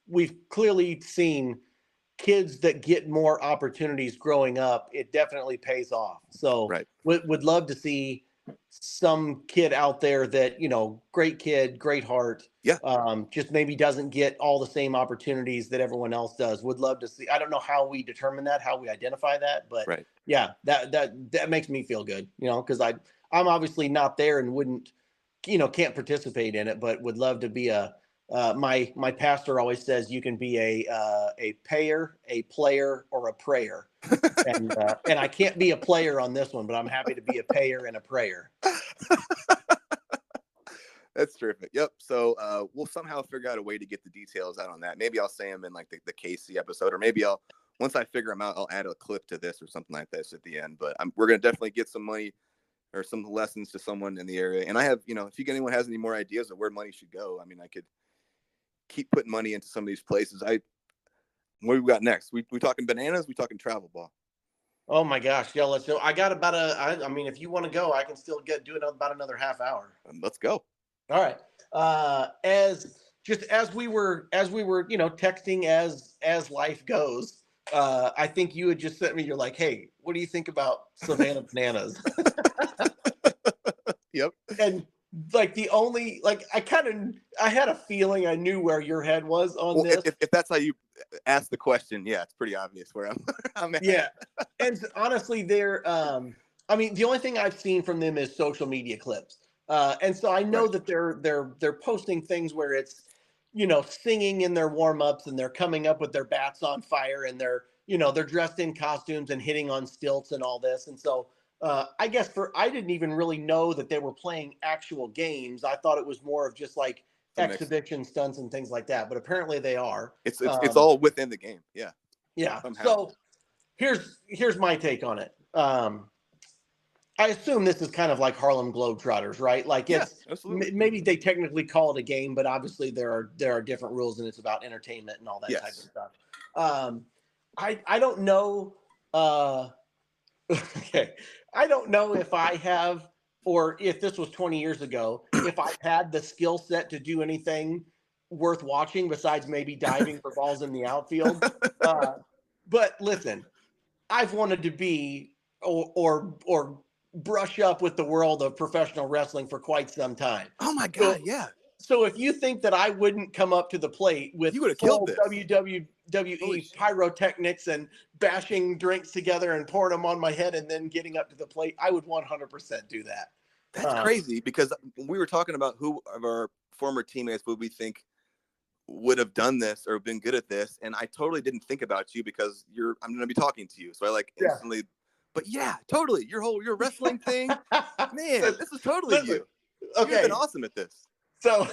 we've clearly seen kids that get more opportunities growing up. It definitely pays off. So would love to see some kid out there that, great kid, great heart. Yeah. Just maybe doesn't get all the same opportunities that everyone else does. Would love to see. I don't know how we determine that, how we identify that, but yeah, that makes me feel good, because I'm obviously not there and wouldn't, can't participate in it, but would love to be a My pastor always says you can be a payer, a player, or a prayer. And I can't be a player on this one, but I'm happy to be a payer and a prayer. That's terrific. Yep. So we'll somehow figure out a way to get the details out on that. Maybe I'll say them in like the Casey episode, or maybe once I figure them out, I'll add a clip to this or something like this at the end. But we're going to definitely get some money or some lessons to someone in the area. And I have, if anyone has any more ideas of where money should go, I mean, I could keep putting money into some of these places. What we got next? We talking bananas? We talking travel ball? Oh my gosh. Yeah, let's go. I got about I mean, if you want to go, I can still do it about another half hour. Let's go. All right. As we were, texting as life goes, I think you had just sent me, you're like, hey, what do you think about Savannah Bananas? Yep. And like I had a feeling I knew where your head was on this. If that's how you ask the question, yeah, it's pretty obvious where I'm at. Yeah. And honestly, the only thing I've seen from them is social media clips. And so I know that they're posting things where it's, singing in their warm-ups, and they're coming up with their bats on fire, and they're dressed in costumes and hitting on stilts and all this. And so I guess I didn't even really know that they were playing actual games. I thought it was more of just like exhibition stunts and things like that. But apparently they are. It's all within the game. Yeah. Yeah. Somehow. So here's my take on it. I assume this is kind of like Harlem Globetrotters, right? Like maybe they technically call it a game, but obviously there are different rules, and it's about entertainment and all that type of stuff. I don't know. Okay. I don't know if I have, or if this was 20 years ago, if I had the skill set to do anything worth watching besides maybe diving for balls in the outfield. But listen, I've wanted to be or brush up with the world of professional wrestling for quite some time. Oh my God, yeah. So if you think that I wouldn't come up to the plate with full WWE pyrotechnics and bashing drinks together and pouring them on my head and then getting up to the plate, I would 100% do that. That's crazy, because we were talking about who of our former teammates would we think would have done this or been good at this, and I totally didn't think about you because I'm going to be talking to you, so I instantly. But yeah, totally. Your wrestling thing, man, this is totally you. Okay. You've been awesome at this. So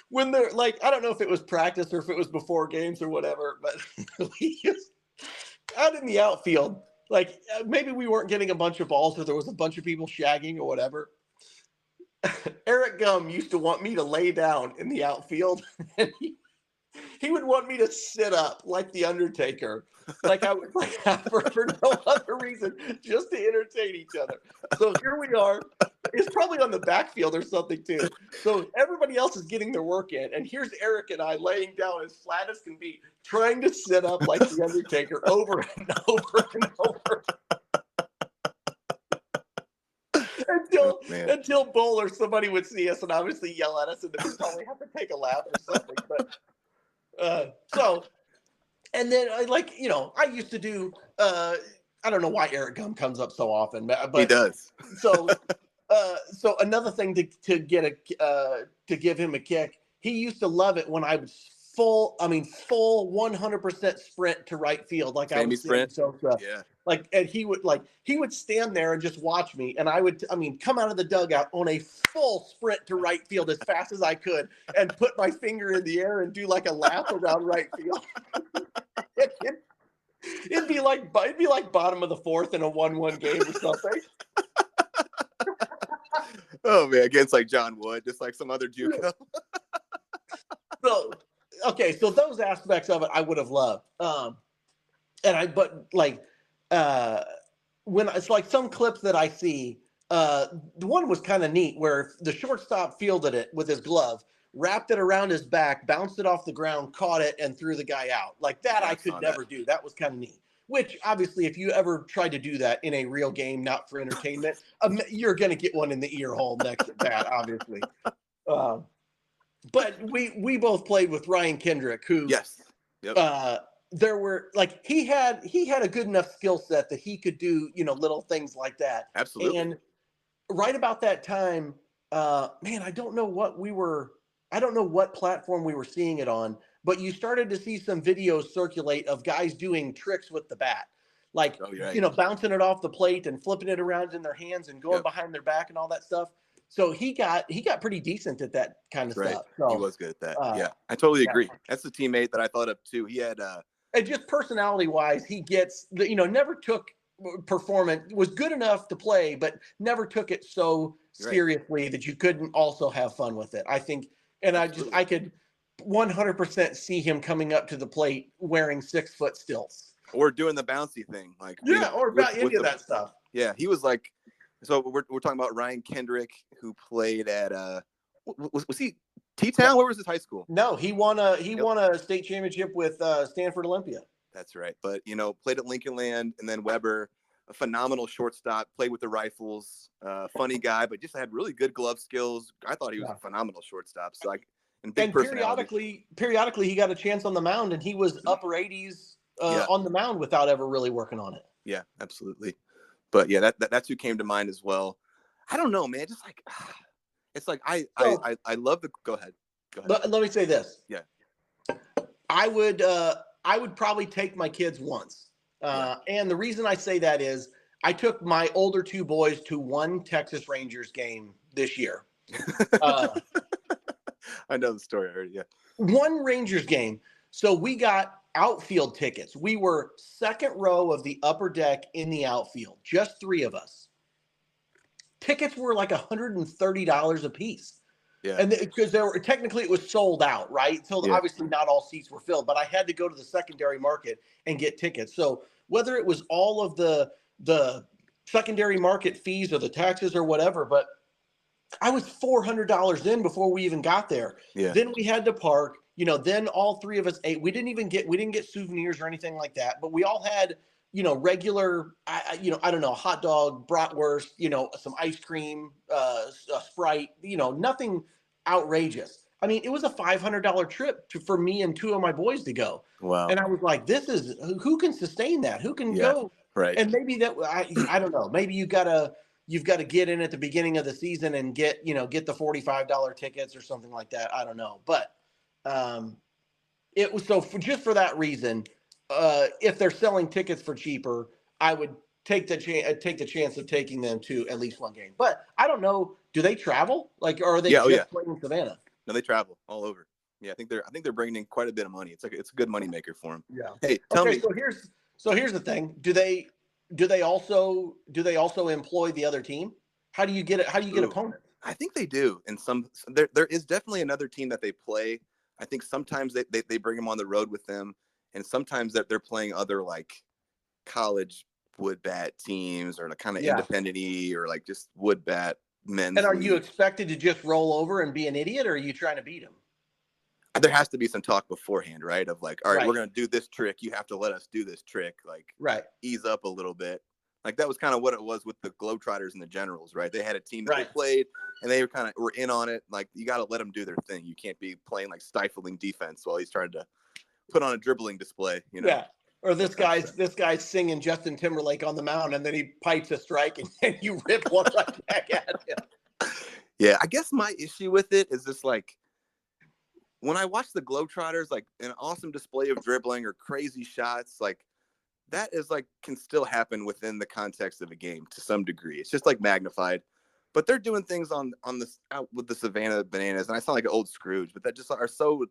when they're like, I don't know if it was practice or if it was before games or whatever, but out in the outfield, like maybe we weren't getting a bunch of balls or there was a bunch of people shagging or whatever. Eric Gum used to want me to lay down in the outfield, and he would want me to sit up like the Undertaker. Like I would for no other reason, just to entertain each other. So here we are. It's probably on the backfield or something too. So everybody else is getting their work in, and here's Eric and I laying down as flat as can be, trying to sit up like the Undertaker over and over and over. Until Bull or somebody would see us and obviously yell at us, and then we'd probably have to take a lap or something. But and then I used to do I don't know why Eric Gum comes up so often, but he does. So another thing to give him a kick, he used to love it when I was full 100% sprint to right field, like Sammy I was sprint. Yeah. Like, and he would stand there and just watch me, and I would come out of the dugout on a full sprint to right field as fast as I could, and put my finger in the air and do like a lap around right field. It'd be like bottom of the fourth in a 1-1 game or something. Oh man, against like John Wood, just like some other JUCO. So those aspects of it I would have loved. When it's like some clips that I see, the one was kind of neat where the shortstop fielded it with his glove, wrapped it around his back, bounced it off the ground, caught it, and threw the guy out. Like that, I could never do. That was kind of neat. Which, obviously, if you ever tried to do that in a real game, not for entertainment, you're going to get one in the ear hole next to that, obviously. But we both played with Ryan Kendrick, who there were he had a good enough skill set that he could do little things like that. Absolutely. And right about that time, man, I don't know what we were. I don't know what platform we were seeing it on, but you started to see some videos circulate of guys doing tricks with the bat, like, Oh, you're right. bouncing it off the plate and flipping it around in their hands and going Yep. behind their back and all that stuff. So he got pretty decent at that kind of Right. stuff. So He was good at that. Yeah, I totally yeah. agree. That's the teammate that I thought of too. He had And just personality wise, he gets never took performance, was good enough to play, but never took it so seriously that you couldn't also have fun with it. I think, and Absolutely. I could 100% see him coming up to the plate wearing 6-foot stilts or doing the bouncy thing, like or about any of that stuff. Yeah, he was like, so we're talking about Ryan Kendrick, who played at was he T-Town? Where was his high school? No, he won a state championship with Stanford Olympia. That's right. But played at Lincoln Land, and then Weber, a phenomenal shortstop, played with the Rifles, funny guy, but just had really good glove skills. I thought he was a phenomenal shortstop. So and periodically he got a chance on the mound, and he was upper 80s on the mound without ever really working on it. Yeah, absolutely. But yeah, that's who came to mind as well. I don't know, man. Just like it's like I love the. Go ahead. Let me say this. Yeah, I would probably take my kids once, and the reason I say that is I took my older two boys to one Texas Rangers game this year. I know the story already. Yeah, one Rangers game. So we got outfield tickets. We were second row of the upper deck in the outfield, just three of us. Tickets were like $130 a piece. Yeah. And because technically it was sold out, right? So obviously not all seats were filled, but I had to go to the secondary market and get tickets. So whether it was all of the secondary market fees or the taxes or whatever, but I was $400 in before we even got there. Yeah. Then we had to park, then all three of us ate. We didn't get souvenirs or anything like that, but we all had, regular, I don't know, hot dog, bratwurst, some ice cream, a Sprite, nothing outrageous. I mean, it was a $500 trip for me and two of my boys to go. Wow. And I was like, who can sustain that? Who can go? Right. And maybe that, I don't know, maybe you've got to get in at the beginning of the season and get the $45 tickets or something like that. I don't know. But it was just for that reason, if they're selling tickets for cheaper, I would take the chance of taking them to at least one game. But I don't know. Do they travel? Or are they just playing in Savannah? No, they travel all over. Yeah, I think they're bringing in quite a bit of money. It's a good money maker for them. Yeah. Hey, tell me. So here's the thing. Do they also employ the other team? How do you get opponents? I think they do. And there is definitely another team that they play. I think sometimes they bring them on the road with them, and sometimes that they're playing other like college wood bat teams or kind of independent-y or like just wood bat men's. And are you expected to just roll over and be an idiot, or are you trying to beat them? There has to be some talk beforehand, right? Of like, all right, we're going to do this trick. You have to let us do this trick. Like, ease up a little bit. Like that was kind of what it was with the Globetrotters and the Generals, right? They had a team that they played, and they were in on it. Like, you got to let them do their thing. You can't be playing like stifling defense while he's trying to put on a dribbling display. Yeah. Or this guy's singing Justin Timberlake on the mound, and then he pipes a strike, and you rip one right back at him. Yeah, I guess my issue with it is just like, when I watch the Globetrotters, like an awesome display of dribbling or crazy shots, like that is like can still happen within the context of a game to some degree. It's just like magnified, but they're doing things on this out with the Savannah Bananas, and I sound like an old Scrooge, but that just are so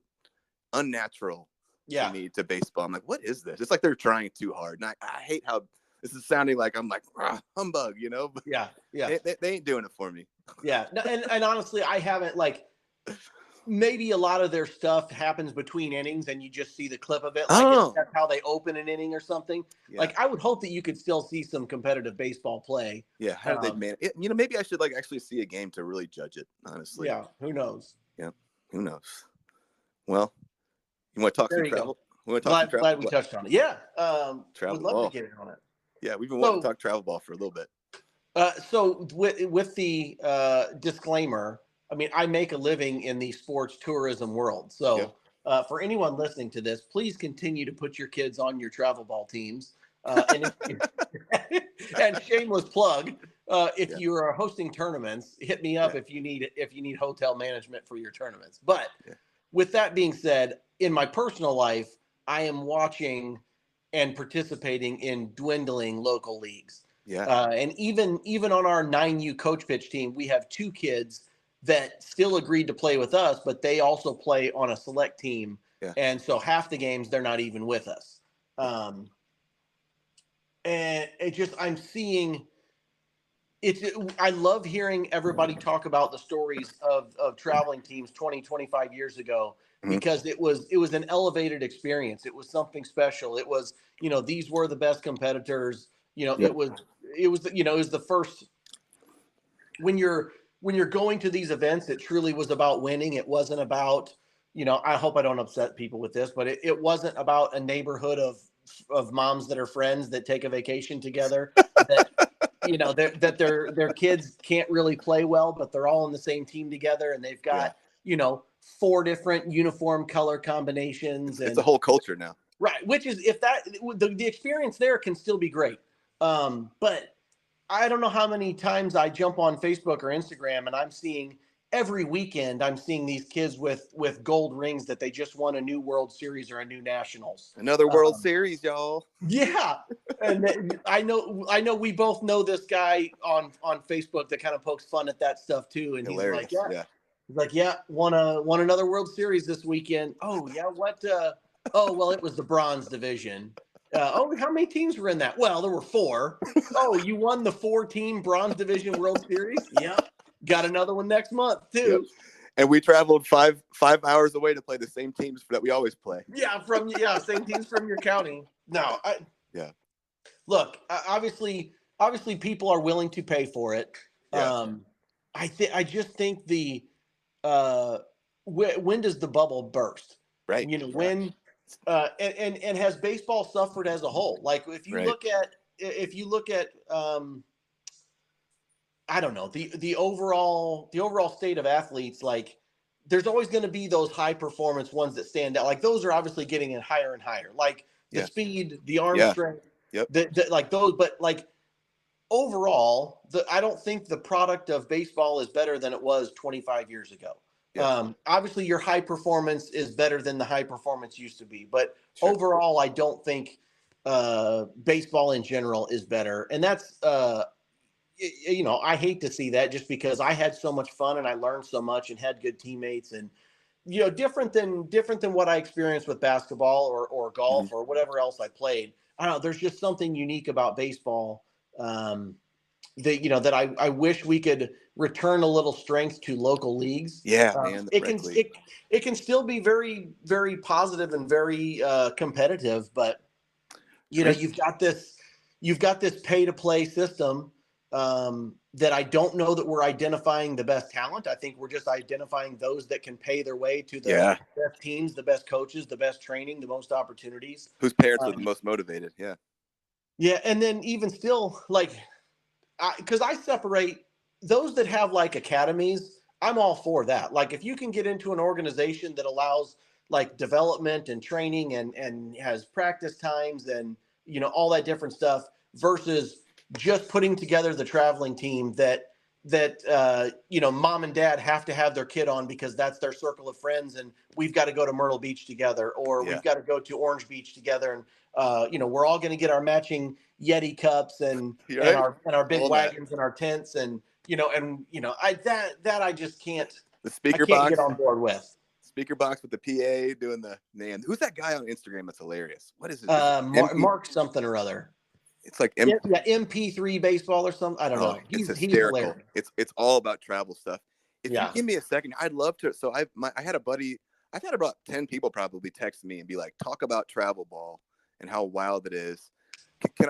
unnatural to me to baseball. I'm like, what is this? It's like they're trying too hard, and I hate how this is sounding like I'm like humbug, But they ain't doing it for me. Yeah, and honestly, I haven't maybe a lot of their stuff happens between innings and you just see the clip of it. That's how they open an inning or something. Yeah. Like, I would hope that you could still see some competitive baseball play. Yeah. How do they manage it? Maybe I should actually see a game to really judge it, honestly. Yeah. Who knows? Yeah. Who knows? Well, you want to talk some travel? Glad we touched on it. Yeah. Travel would love ball. to get in on it. Yeah. We've been wanting to talk travel ball for a little bit. So with the disclaimer, I mean, I make a living in the sports tourism world. So for anyone listening to this, please continue to put your kids on your travel ball teams. And shameless plug, if you are hosting tournaments, hit me up if you need hotel management for your tournaments. But with that being said, in my personal life, I am watching and participating in dwindling local leagues. And even on our 9U coach pitch team, we have 2 kids that still agreed to play with us, but they also play on a select team. And so half the games they're not even with us. And I'm seeing I love hearing everybody talk about the stories of traveling teams 20, 25 years ago, because it was an elevated experience. It was something special. It was, these were the best competitors. It was the first, when you're going to these events, it truly was about winning. It wasn't about, I hope I don't upset people with this, but it wasn't about a neighborhood of moms that are friends that take a vacation together, that that their kids can't really play well, but they're all on the same team together, and they've got 4 different uniform color combinations. It's a whole culture now, right? Which is, if that the experience there can still be great, but I don't know how many times I jump on Facebook or Instagram and I'm seeing every weekend, I'm seeing these kids with gold rings that they just won a new World Series or a new Nationals. Another World Series, y'all. Yeah. And I know we both know this guy on Facebook that kind of pokes fun at that stuff too. And hilarious. He's like, won another World Series this weekend. Oh yeah. What? Oh, well, it was the bronze division. How many teams were in that? Well, there were 4. Oh, you won the 4-team bronze division World Series? Yep. Got another one next month too. Yep. And we traveled 5 hours away to play the same teams that we always play. Yeah, same teams from your county. No, look, obviously people are willing to pay for it. I just think when does the bubble burst? Right. When and has baseball suffered as a whole? Like if you look at I don't know, the overall state of athletes, like there's always going to be those high performance ones that stand out. Like those are obviously getting in higher and higher. Like the speed, the arm strength, like those. But like overall, I don't think the product of baseball is better than it was 25 years ago. Obviously, your high performance is better than the high performance used to be. But overall, I don't think baseball in general is better. And that's I hate to see that, just because I had so much fun and I learned so much and had good teammates, and different than what I experienced with basketball or golf or whatever else I played. I don't know. There's just something unique about baseball that I wish we could return a little strength to local leagues. Man, it can still be very, very positive and very competitive, but you've got this pay to play system that I don't know that we're identifying the best talent. I think we're just identifying those that can pay their way to the best teams, the best coaches, the best training, the most opportunities. Whose parents are the most motivated. Yeah. And then even still, like, because I separate those that have like academies. I'm all for that. Like if you can get into an organization that allows like development and training and has practice times and, all that different stuff, versus just putting together the traveling team that mom and dad have to have their kid on because that's their circle of friends, and we've got to go to Myrtle Beach together, or we've got to go to Orange Beach together, and we're all going to get our matching Yeti cups and our big all wagons and our tents, and I just can't. The speaker box, get on board with. Speaker box with the PA doing the man. Who's that guy on Instagram? That's hilarious. What is it? Mark something or other. It's like MP3 baseball or something. I don't know. He's hysterical. It's all about travel stuff. If you give me a second, I'd love to. So I had a buddy. I've had about 10 people probably text me and be like, talk about travel ball and how wild it is.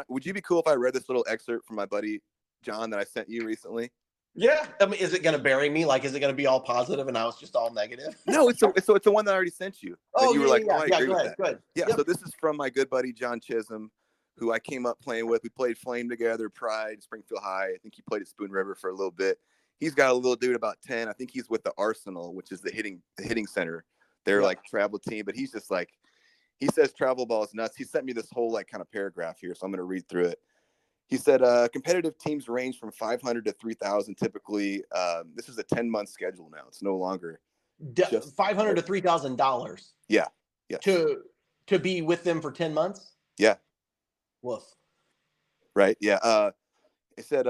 Would you be cool if I read this little excerpt from my buddy John that I sent you recently? Yeah. I mean, is it going to bury me? Like, is it going to be all positive and I was just all negative? No, it's the one that I already sent you. Oh, you were like, I agree with that. Good. Yeah. Yep. So this is from my good buddy John Chisholm, who I came up playing with. We played Flame together, Pride, Springfield High. I think he played at Spoon River for a little bit. He's got a little dude about 10. I think he's with the Arsenal, which is the hitting center. They're like travel team, but he's just like, he says travel ball is nuts. He sent me this whole like kind of paragraph here, so I'm going to read through it. He said competitive teams range from 500 to 3,000 typically. This is a 10-month schedule now. It's no longer just $500 to $3,000. Yeah. Yes. To be with them for 10 months. Yeah. Woof. Right. Yeah. It said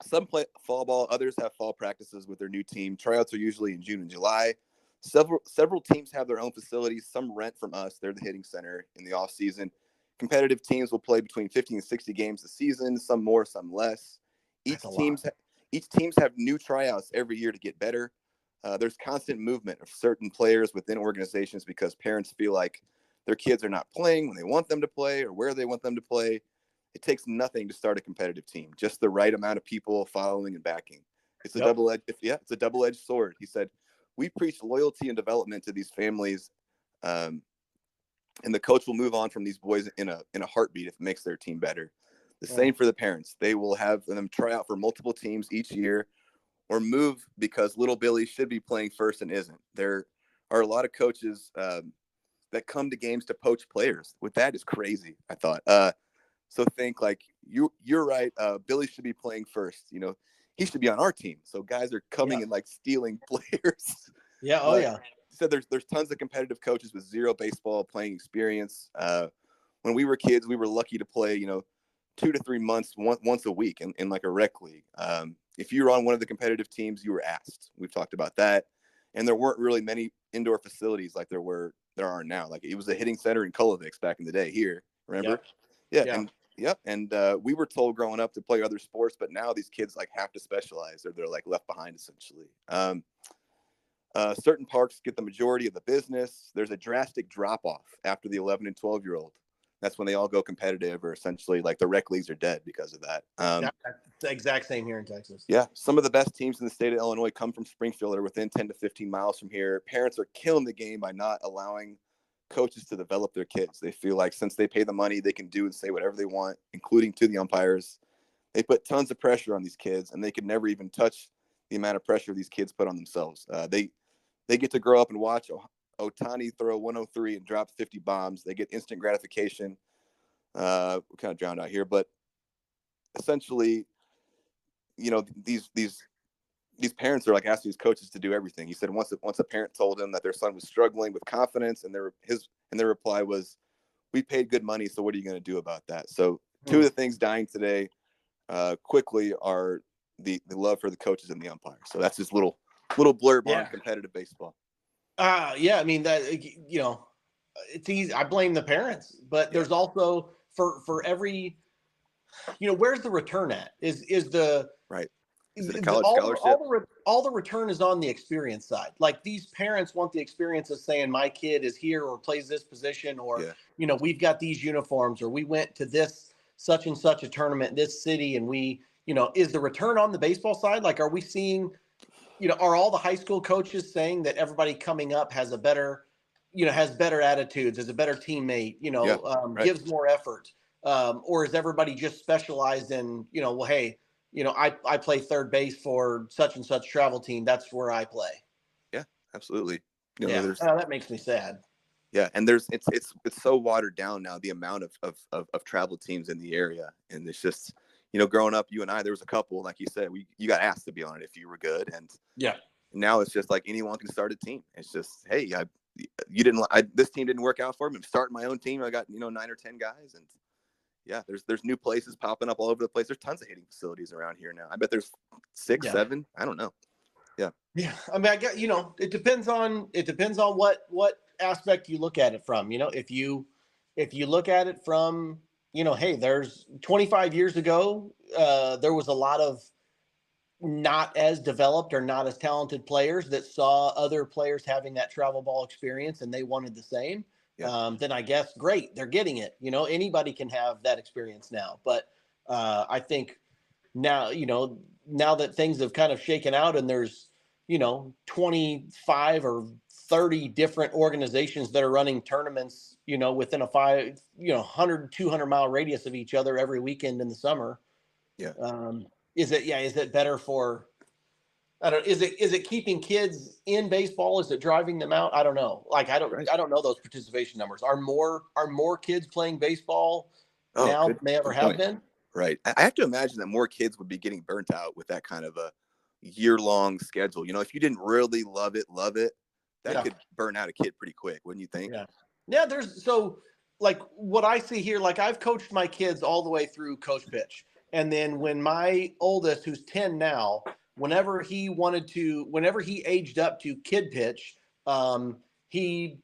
some play fall ball, others have fall practices with their new team. Tryouts are usually in June and July. Several teams have their own facilities. Some rent from us. They're the hitting center in the off season. Competitive teams will play between 50 and 60 games a season, some more, some less. Each teams have new tryouts every year to get better. There's constant movement of certain players within organizations because parents feel like their kids are not playing when they want them to play or where they want them to play. It takes nothing to start a competitive team, just the right amount of people following and backing. It's a it's a double-edged sword. He said, we preach loyalty and development to these families, and the coach will move on from these boys in a heartbeat if it makes their team better. The same for the parents. They will have them try out for multiple teams each year or move because little Billy should be playing first and isn't. There are a lot of coaches that come to games to poach players. With that is crazy, I thought. So think like you're right. Billy should be playing first. You know, he should be on our team. So guys are coming and like stealing players. Yeah. Oh yeah. So there's tons of competitive coaches with zero baseball playing experience. When we were kids, we were lucky to play, 2 to 3 months, once a week in like a rec league. If you were on one of the competitive teams, you were asked. We've talked about that. And there weren't really many indoor facilities like there are now. Like it was a hitting center in Kulovics back in the day here. Remember? Yep. Yeah. And we were told growing up to play other sports, but now these kids like have to specialize or they're like left behind essentially. Certain parks get the majority of the business. There's a drastic drop off after the 11 and 12-year-old. That's when they all go competitive or essentially like the rec leagues are dead because of that. That's the exact same here in Texas. Yeah. Some of the best teams in the state of Illinois come from Springfield or within 10 to 15 miles from here. Parents are killing the game by not allowing coaches to develop their kids. They feel like since they pay the money, they can do and say whatever they want, including to the umpires. They put tons of pressure on these kids and they could never even touch the amount of pressure these kids put on themselves. They get to grow up and watch Ohtani throw 103 and drop 50 bombs. They get instant gratification. We're kind of drowned out here, but essentially, these parents are like asking these coaches to do everything. He said once a parent told him that their son was struggling with confidence, and their reply was, "We paid good money, so what are you going to do about that?" So two of the things dying today quickly are the love for the coaches and the umpires. So that's just little blurb on competitive baseball. Yeah, I mean that it's easy. I blame the parents, but there's also for every where's the return at? Is the right? Is it a college scholarship? All the return is on the experience side. Like these parents want the experience of saying my kid is here or plays this position or we've got these uniforms or we went to this such and such a tournament in this city and we is the return on the baseball side? Like are we seeing are all the high school coaches saying that everybody coming up has a better, has better attitudes, is a better teammate, gives more effort? Or is everybody just specialized in, well, hey, I play third base for such and such travel team. That's where I play. Yeah, absolutely. That makes me sad. Yeah. And it's so watered down now, the amount of travel teams in the area. And it's just, growing up, you and I, there was a couple, like you said, you got asked to be on it if you were good. And now it's just like anyone can start a team. It's just, hey, this team didn't work out for me. I'm starting my own team. I got, 9 or 10 guys. And yeah, there's new places popping up all over the place. There's tons of hitting facilities around here now. I bet there's 6, 7. I don't know. Yeah. Yeah. I mean, I get, it depends on what aspect you look at it from, if you look at it from, hey, there's 25 years ago, there was a lot of not as developed or not as talented players that saw other players having that travel ball experience and they wanted the same. Then I guess, great, they're getting it. Anybody can have that experience now. But I think now, now that things have kind of shaken out and there's, 25 or 30 different organizations that are running tournaments, within a 100, 200 mile radius of each other every weekend in the summer. Yeah. Is it better for, is it keeping kids in baseball? Is it driving them out? I don't know. Like, I don't know those participation numbers. Are more kids playing baseball now than they ever have been? Right. I have to imagine that more kids would be getting burnt out with that kind of a year-long schedule. If you didn't really love it, that Yeah. could burn out a kid pretty quick, wouldn't you think? Yeah. Yeah. So like what I see here, like I've coached my kids all the way through coach pitch. And then when my oldest, who's 10 now, whenever he aged up to kid pitch, he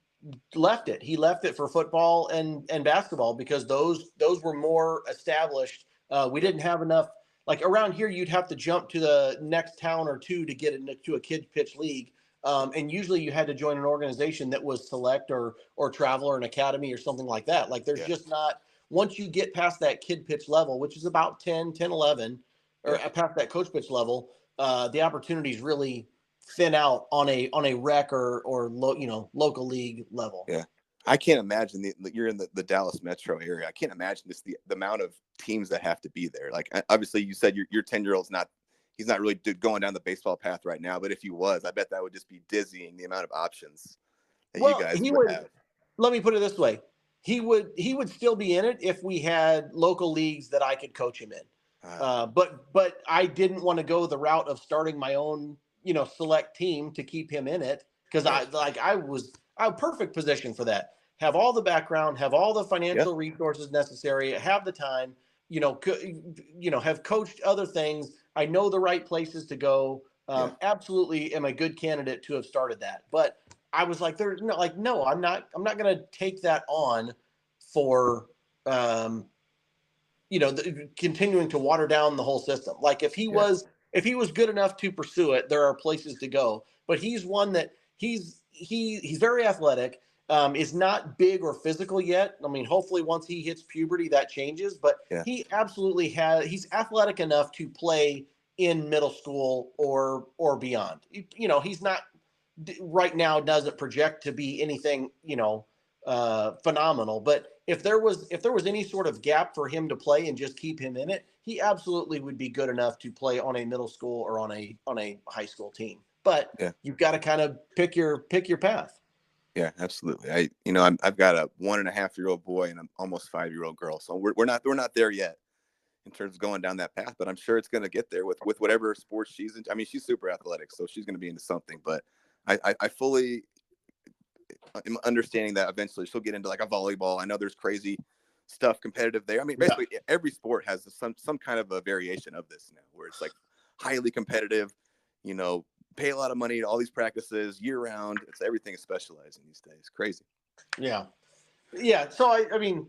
left it. He left it for football and basketball because those were more established. We didn't have enough. Like around here, you'd have to jump to the next town or two to get into a kids pitch league. And usually you had to join an organization that was select or travel or an academy or something like that. Like there's just not, once you get past that kid pitch level, which is about 10, 11, or past that coach pitch level, the opportunities really thin out on a rec or local league level. Yeah. I can't imagine you're in the Dallas metro area. I can't imagine the amount of teams that have to be there. Like obviously you said your 10-year-old's he's not really going down the baseball path right now, but if he was, I bet that would just be dizzying, the amount of options that you guys would have. Let me put it this way. He would still be in it if we had local leagues that I could coach him in. But I didn't want to go the route of starting my own, select team to keep him in it. Cause I was perfect position for that. Have all the background, have all the financial resources necessary, have the time, have coached other things. I know the right places to go. Absolutely am a good candidate to have started that. But I was like, no, I'm not going to take that on for, continuing to water down the whole system. Like if he was good enough to pursue it, there are places to go, but he's one that he's very athletic, is not big or physical yet. I mean, hopefully once he hits puberty, that changes, but he absolutely he's athletic enough to play in middle school or beyond. He's not right now, doesn't project to be anything, phenomenal, but if there was any sort of gap for him to play and just keep him in it, he absolutely would be good enough to play on a middle school or on a high school team. But you've got to kind of pick your path. Yeah, absolutely. I've got a 1.5-year-old boy and an almost 5-year-old girl, so we're not there yet in terms of going down that path. But I'm sure it's going to get there with whatever sports she's into. I mean, she's super athletic, so she's going to be into something. But I fully am understanding that eventually she'll get into like a volleyball. I know there's crazy stuff competitive there. I mean, basically every sport has some kind of a variation of this now, where it's like highly competitive. Pay a lot of money to all these practices year round. Everything is specializing these days. Crazy. Yeah. So I mean,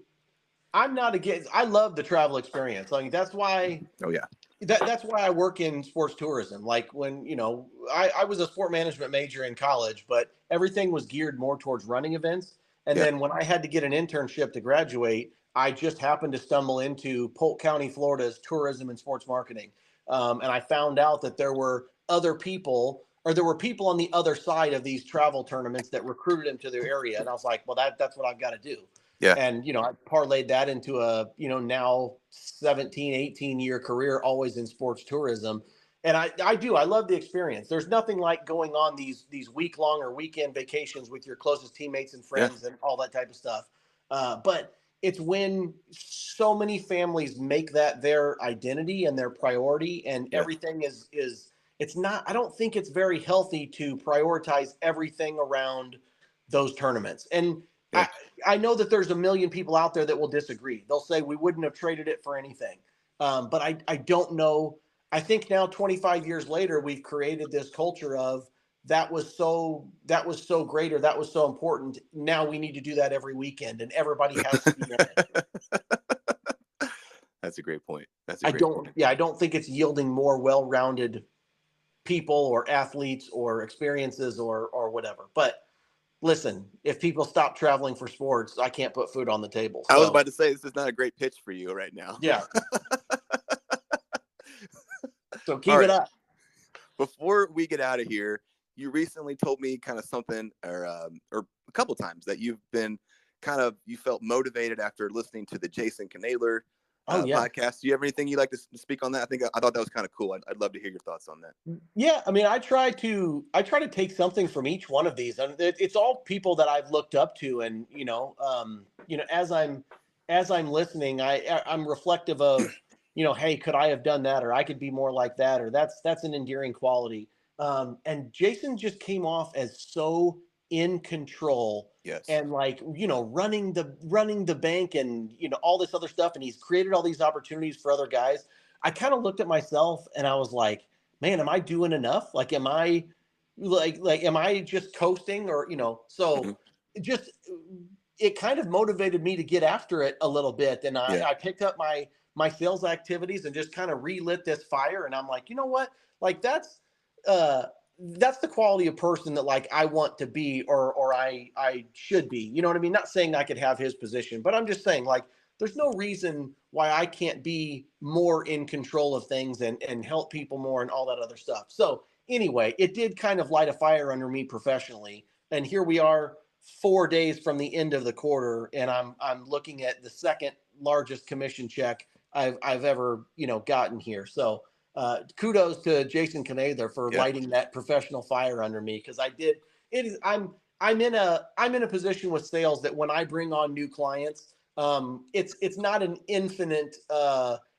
I'm not against. I love the travel experience. Like that's why. Oh yeah. That's why I work in sports tourism. Like when I was a sport management major in college, but everything was geared more towards running events. And then when I had to get an internship to graduate, I just happened to stumble into Polk County, Florida's tourism and sports marketing, and I found out that there were people on the other side of these travel tournaments that recruited them to their area. And I was like, well, that's what I've got to do. Yeah. And, I parlayed that into a, now 17, 18-year career, always in sports tourism. And I love the experience. There's nothing like going on these week-long or weekend vacations with your closest teammates and friends and all that type of stuff. But it's when so many families make that their identity and their priority, and everything is it's not, I don't think it's very healthy to prioritize everything around those tournaments. And I know that there's a million people out there that will disagree. They'll say we wouldn't have traded it for anything. But I don't know. I think now 25 years later, we've created this culture of that was so great, or that was so important. Now we need to do that every weekend, and everybody has to be in it. That's a great point. I don't think it's yielding more well-rounded people or athletes or experiences or whatever. But listen, if people stop traveling for sports, I can't put food on the table. So. I was about to say, this is not a great pitch for you right now. Yeah. So keep it up. Before we get out of here, you recently told me kind of something, or a couple times, that you felt motivated after listening to the Jason Kanaler podcast. Do you have anything you'd like to speak on that? I thought that was kind of cool. I'd love to hear your thoughts on that. Yeah, I mean, I try to take something from each one of these, and it's all people that I've looked up to, and as I'm listening, I'm reflective of hey, could I have done that? Or I could be more like that. Or that's an endearing quality. And Jason just came off as so in control Yes. and like, running the bank and, all this other stuff. And he's created all these opportunities for other guys. I kind of looked at myself and I was like, man, am I doing enough? Like, am I am I just coasting or, Mhm. so just, it kind of motivated me to get after it a little bit. And Yeah. I picked up my sales activities and just kind of relit this fire. And I'm like, you know what? Like uh that's the quality of person that like I want to be or I should be. You know what I mean? Not saying I could have his position, but I'm just saying like there's no reason why I can't be more in control of things and help people more and all that other stuff. So anyway, it did kind of light a fire under me professionally. And here we are 4 days from the end of the quarter, and I'm looking at the second largest commission check I've ever gotten here. So kudos to Jason Canather for Yeah. lighting that professional fire under me because I did. It is I'm in a position with sales that when I bring on new clients, it's not an infinite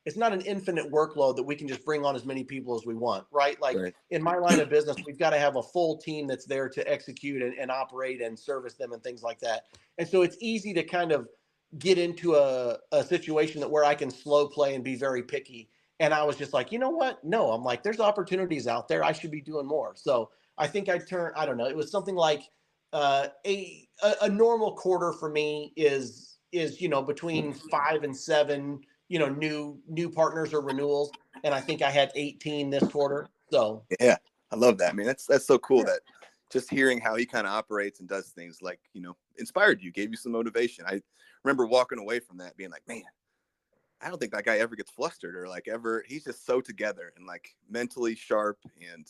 it's not an infinite workload that we can just bring on as many people as we want, right? Like Right. in my line of business, we've got to have a full team that's there to execute and operate and service them and things like that. And so it's easy to kind of get into a situation that where I can slow play and be very picky. And I was just like, you know what? No, I'm like, there's opportunities out there. I should be doing more. So I think I don't know. It was something like a normal quarter for me is between 5 and 7 new partners or renewals, and I think I had 18 this quarter. So Yeah, I love that. I mean, that's so cool yeah, that just hearing how he kind of operates and does things like, inspired you, gave you some motivation. I remember walking away from that being like, man, I don't think that guy ever gets flustered or like ever. He's just so together and like mentally sharp and,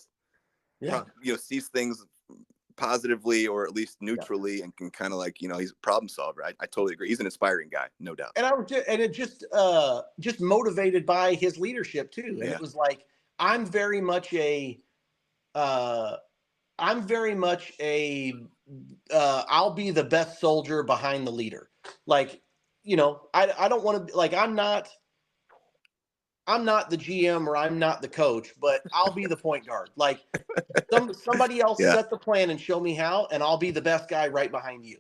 yeah, sees things positively or at least yeah. neutrally and can kind of like, he's a problem solver. I totally agree. He's an inspiring guy, no doubt. And I was just, and it just motivated by his leadership too. And Yeah. it was like I'm very much a uh, I'm very much a I'll be the best soldier behind the leader. Like, I don't want to be like I'm not the GM or I'm not the coach, but I'll be the point guard. Like somebody else Yeah. set the plan and show me how, and I'll be the best guy right behind you.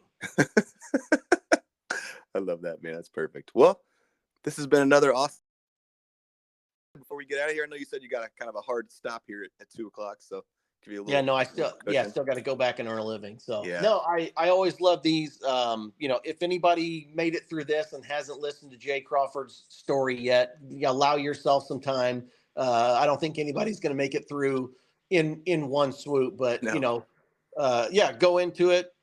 I love that, man. That's perfect. Well, this has been another awesome. Before we get out of here, I know you said you got a kind of a hard stop here at 2 o'clock, so give you a Yeah, little no, I still, yeah, cushion. still got to go back and earn a living. So Yeah. no, I always love these. If anybody made it through this and hasn't listened to Jay Crawford's story yet, allow yourself some time. I don't think anybody's going to make it through in one swoop, but No. yeah, go into it.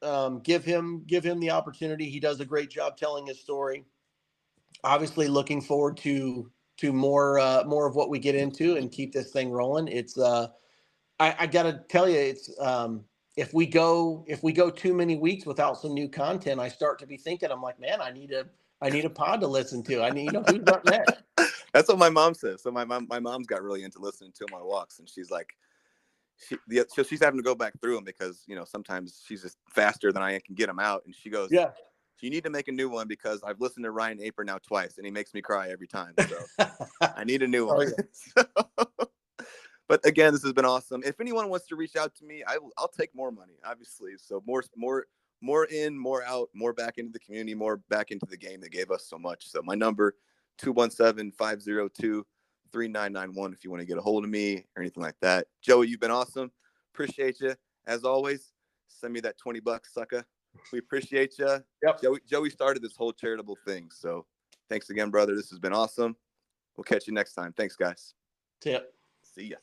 Give him the opportunity. He does a great job telling his story. Obviously, looking forward to more of what we get into and keep this thing rolling. It's I got to tell you, it's if we go too many weeks without some new content, I start to be thinking, I'm like, man, I need a pod to listen to. I need, who's up next? That's what my mom says. So my mom's got really into listening to him on walks, and she's like, so she's having to go back through them because sometimes she's just faster than I can get them out, and she goes, Yeah. you need to make a new one because I've listened to Ryan Aper now twice, and he makes me cry every time. So I need a new one. Oh, yeah. But again, this has been awesome. If anyone wants to reach out to me, I'll take more money, obviously. So more in, more out, more back into the community, more back into the game that gave us so much. So my number 217-502-3991 if you want to get a hold of me or anything like that. Joey, you've been awesome. Appreciate you. As always, send me that $20, sucker. We appreciate you. Yep. Joey started this whole charitable thing. So thanks again, brother. This has been awesome. We'll catch you next time. Thanks, guys. Tip. See ya.